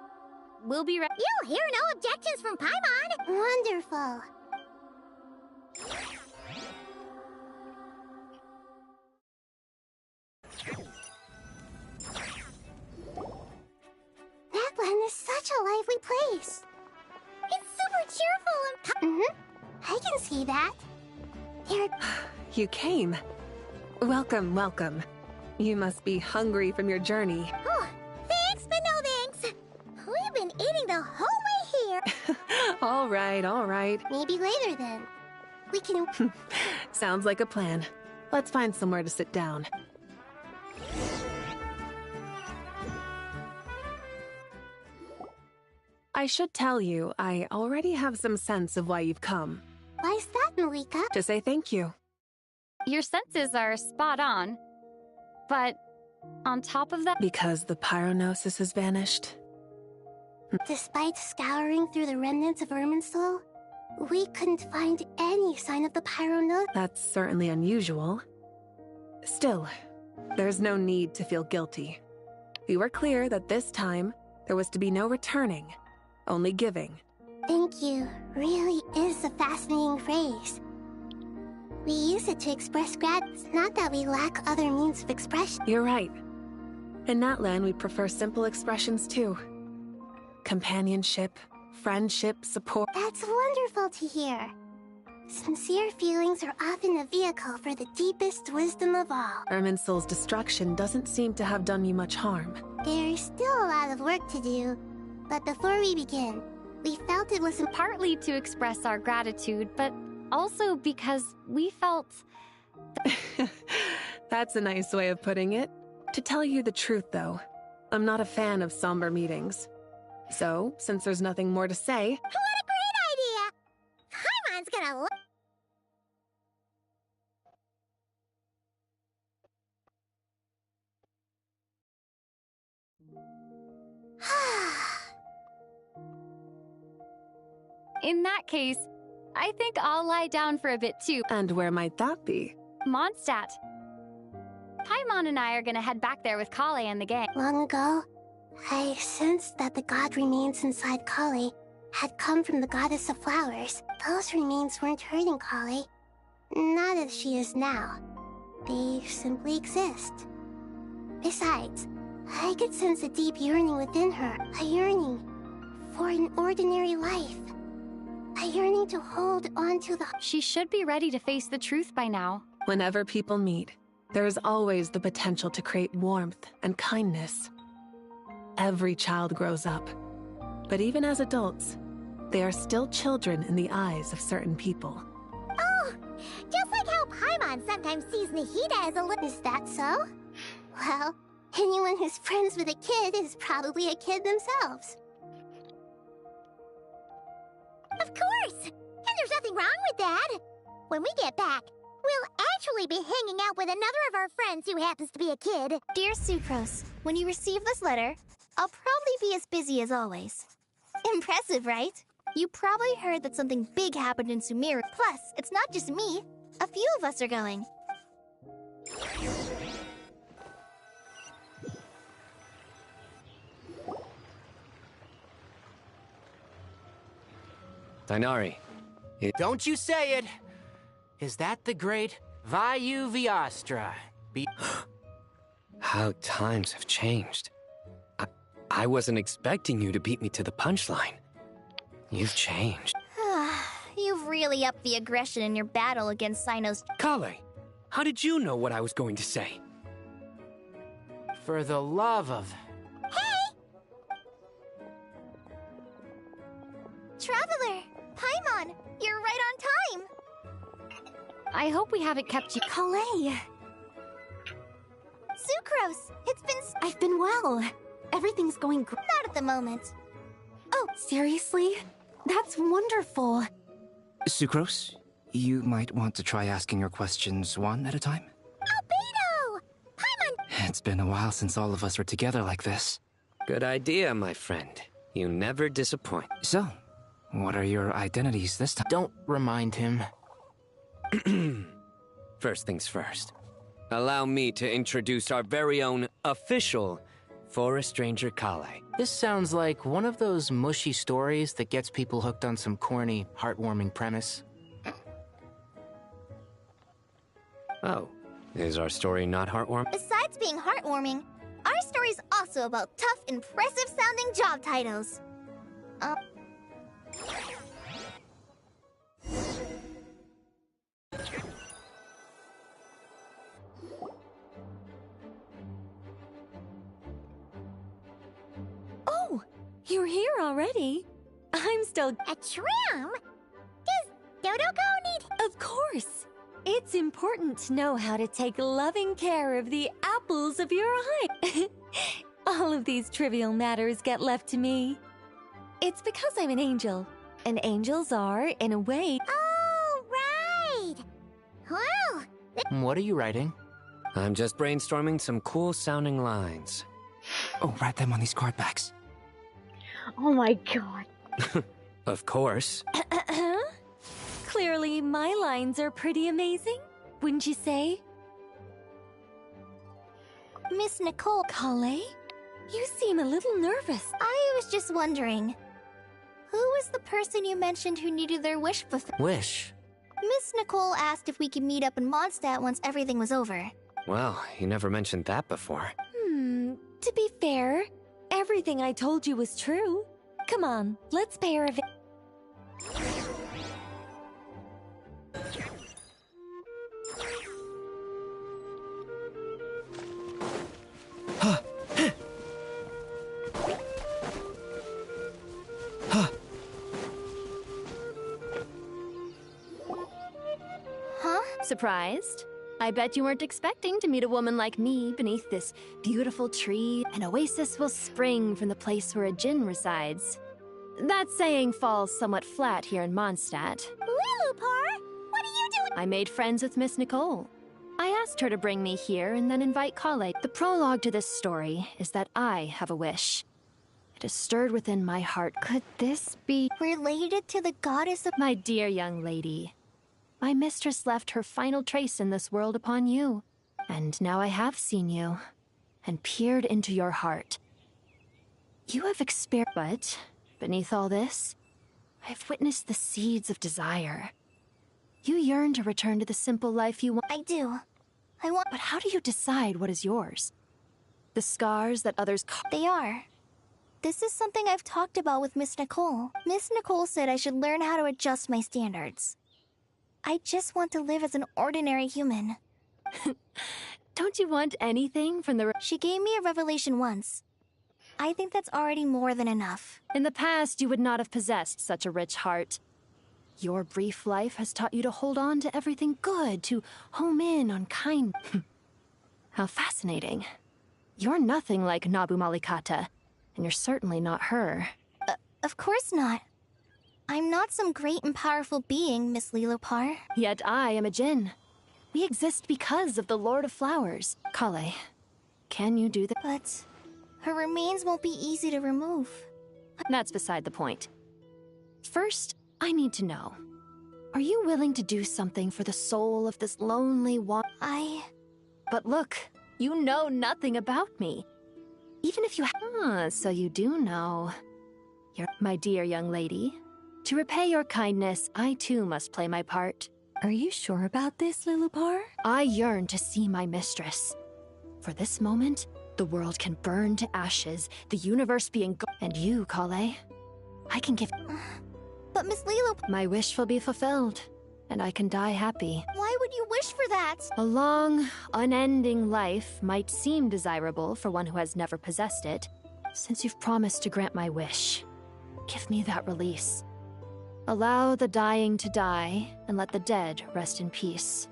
We'll be ready. You'll hear no objections from Paimon! Wonderful. Natlan is such a lively place. It's super cheerful and... I can see that. You came. Welcome, welcome. You must be hungry from your journey. Oh, thanks, but no thanks. We've been eating the whole way here. All right. Maybe later then. We can... Sounds like a plan. Let's find somewhere to sit down. I should tell you, I already have some sense of why you've come. Why's that, Malika? To say thank you. Your senses are spot on. But on top of that... Because the pyronosis has vanished? Despite scouring through the remnants of Irminsul, we couldn't find any sign of the pyronosis. That's certainly unusual. Still, there's no need to feel guilty. We were clear that this time, there was to be no returning, only giving. Thank you really is a fascinating phrase. We use it to express gratitude, not that we lack other means of expression. You're right. In Natlan, we prefer simple expressions too. Companionship, friendship, support. That's wonderful to hear. Sincere feelings are often a vehicle for the deepest wisdom of all. Irminsul's destruction doesn't seem to have done you much harm. There's still a lot of work to do, but before we begin, we felt it was partly to express our gratitude, but also because we felt... That's a nice way of putting it. To tell you the truth, though, I'm not a fan of somber meetings. So, since there's nothing more to say... What a great idea! Paimon's gonna... In that case, I think I'll lie down for a bit too. And where might that be? Mondstadt. Paimon and I are gonna head back there with Kale and the gang. Long ago, I sensed that the god remains inside Kale had come from the goddess of flowers. Those remains weren't hurting Kale, not as she is now. They simply exist. Besides, I could sense a deep yearning within her. A yearning for an ordinary life. A yearning to hold on to the... She should be ready to face the truth by now. Whenever people meet, there is always the potential to create warmth and kindness. Every child grows up. But even as adults, they are still children in the eyes of certain people. Oh! Just like how Paimon sometimes sees Nahida as a little... Is that so? Well, anyone who's friends with a kid is probably a kid themselves. Of course! And there's nothing wrong with that. When we get back, we'll actually be hanging out with another of our friends who happens to be a kid. Dear Sucrose, when you receive this letter, I'll probably be as busy as always. Impressive, right? You probably heard that something big happened in Sumeru. Plus, it's not just me. A few of us are going. Dainari. Don't you say it! Is that the great Vayu Viastra? How times have changed. I wasn't expecting you to beat me to the punchline. You've changed. You've really upped the aggression in your battle against Cyno's... Kale, how did you know what I was going to say? For the love of... Traveler! Paimon! You're right on time! I hope we haven't kept you... Kale! Sucrose! It's been... I've been well. Everything's going great. Not at the moment. Oh, seriously? That's wonderful. Sucrose, you might want to try asking your questions one at a time. Albedo! Paimon! It's been a while since all of us were together like this. Good idea, my friend. You never disappoint. So, what are your identities this time? Don't remind him. First things first. Allow me to introduce our very own official Forest Ranger Kale. This sounds like one of those mushy stories that gets people hooked on some corny, heartwarming premise. Oh, is our story not heartwarming? Besides being heartwarming, our story's also about tough, impressive-sounding job titles. Oh, you're here already. I'm still... A tram? Does Dodoko need... Of course. It's important to know how to take loving care of the apples of your eye. All of these trivial matters get left to me. It's because I'm an angel. And angels are, in a way... Oh, right! Well... What are you writing? I'm just brainstorming some cool-sounding lines. Oh, write them on these card backs. Oh my god. Of course. Clearly, my lines are pretty amazing, wouldn't you say? Miss Nicole... Kale? You seem a little nervous. I was just wondering, who was the person you mentioned who needed their wish fulfilled? Wish? Miss Nicole asked if we could meet up in Mondstadt once everything was over. Well, you never mentioned that before. To be fair, everything I told you was true. Come on, let's pay her a visit. Surprised? I bet you weren't expecting to meet a woman like me beneath this beautiful tree. An oasis will spring from the place where a djinn resides. That saying falls somewhat flat here in Mondstadt. Lilupar, what are you doing? I made friends with Miss Nicole. I asked her to bring me here and then invite Kale. The prologue to this story is that I have a wish. It is stirred within my heart. Could this be related to the goddess of... My dear young lady, my mistress left her final trace in this world upon you. And now I have seen you and peered into your heart. You have experienced... But beneath all this, I have witnessed the seeds of desire. You yearn to return to the simple life you want. I do. I want... But how do you decide what is yours? The scars that others... They are. This is something I've talked about with Miss Nicole. Miss Nicole said I should learn how to adjust my standards. I just want to live as an ordinary human. Don't you want anything from the... She gave me a revelation once. I think that's already more than enough. In the past, you would not have possessed such a rich heart. Your brief life has taught you to hold on to everything good, to home in on kind... How fascinating. You're nothing like Nabu Malikata, and you're certainly not her. Of course not. I'm not some great and powerful being, Miss Lilopar. Yet I am a djinn. We exist because of the Lord of Flowers. Kale, can you do that? But her remains won't be easy to remove. That's beside the point. First, I need to know. Are you willing to do something for the soul of this lonely one? But look, you know nothing about me. Even if you so you do know. My dear young lady, to repay your kindness, I too must play my part. Are you sure about this, Lilupar? I yearn to see my mistress. For this moment, the world can burn to ashes, the universe being and you, Kale, I can give... But Miss Lilopar... My wish will be fulfilled, and I can die happy. Why would you wish for that? A long, unending life might seem desirable for one who has never possessed it. Since you've promised to grant my wish, give me that release. Allow the dying to die, and let the dead rest in peace.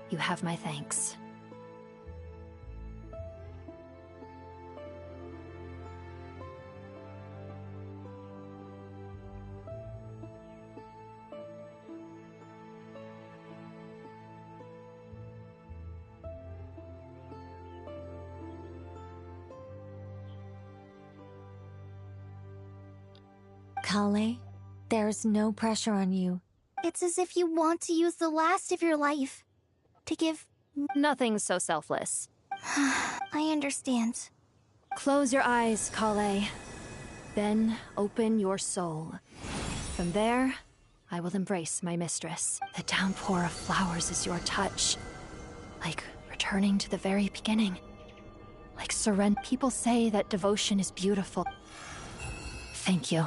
You have my thanks. Kale, there's no pressure on you. It's as if you want to use the last of your life to give... Nothing so selfless. I understand. Close your eyes, Kale. Then open your soul. From there, I will embrace my mistress. The downpour of flowers is your touch. Like returning to the very beginning. Like surrender. People say that devotion is beautiful. Thank you.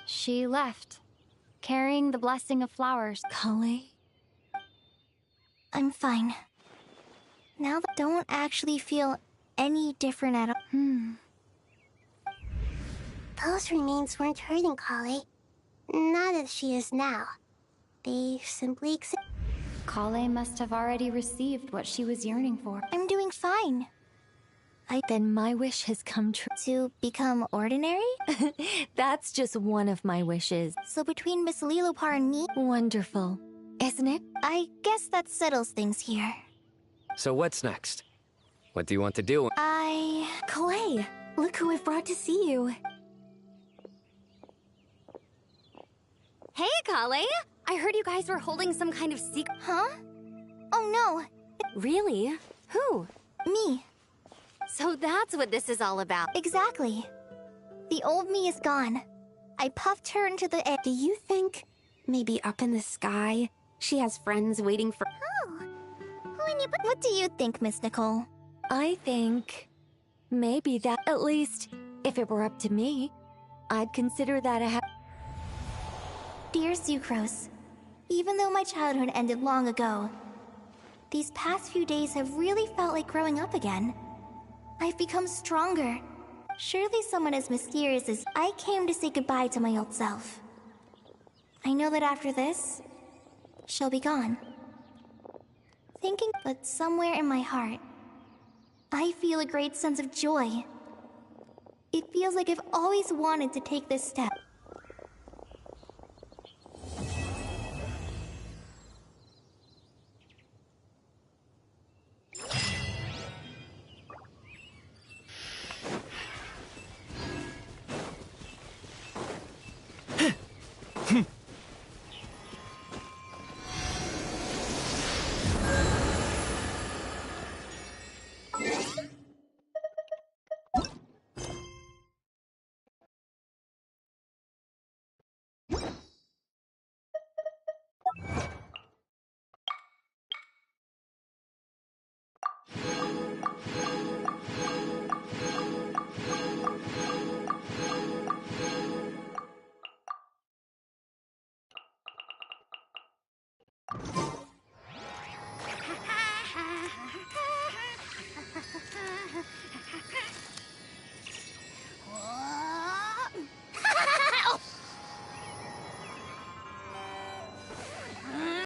She left, carrying the blessing of flowers. Kale? I'm fine. Now that I don't actually feel any different at all. Those remains weren't hurting Kale. Not as she is now. They simply exist. Kale must have already received what she was yearning for. I'm doing fine. Then my wish has come true. To become ordinary? That's just one of my wishes. So between Miss Lilopar and me... Wonderful. Isn't it? I guess that settles things here. So what's next? What do you want to do? Kale, look who I've brought to see you. Hey, Kale! I heard you guys were holding some kind of secret. Huh? Oh no. Really? Who? Me. So that's what this is all about. Exactly. The old me is gone. I puffed her into the air. Do you think maybe up in the sky she has friends waiting for... Oh. What do you think, Miss Nicole? I think maybe that, at least, if it were up to me, I'd consider that a Dear Sucrose, even though my childhood ended long ago, these past few days have really felt like growing up again. I've become stronger. Surely someone as mysterious as I came to say goodbye to my old self. I know that after this, she'll be gone. Thinking, but somewhere in my heart, I feel a great sense of joy. It feels like I've always wanted to take this step.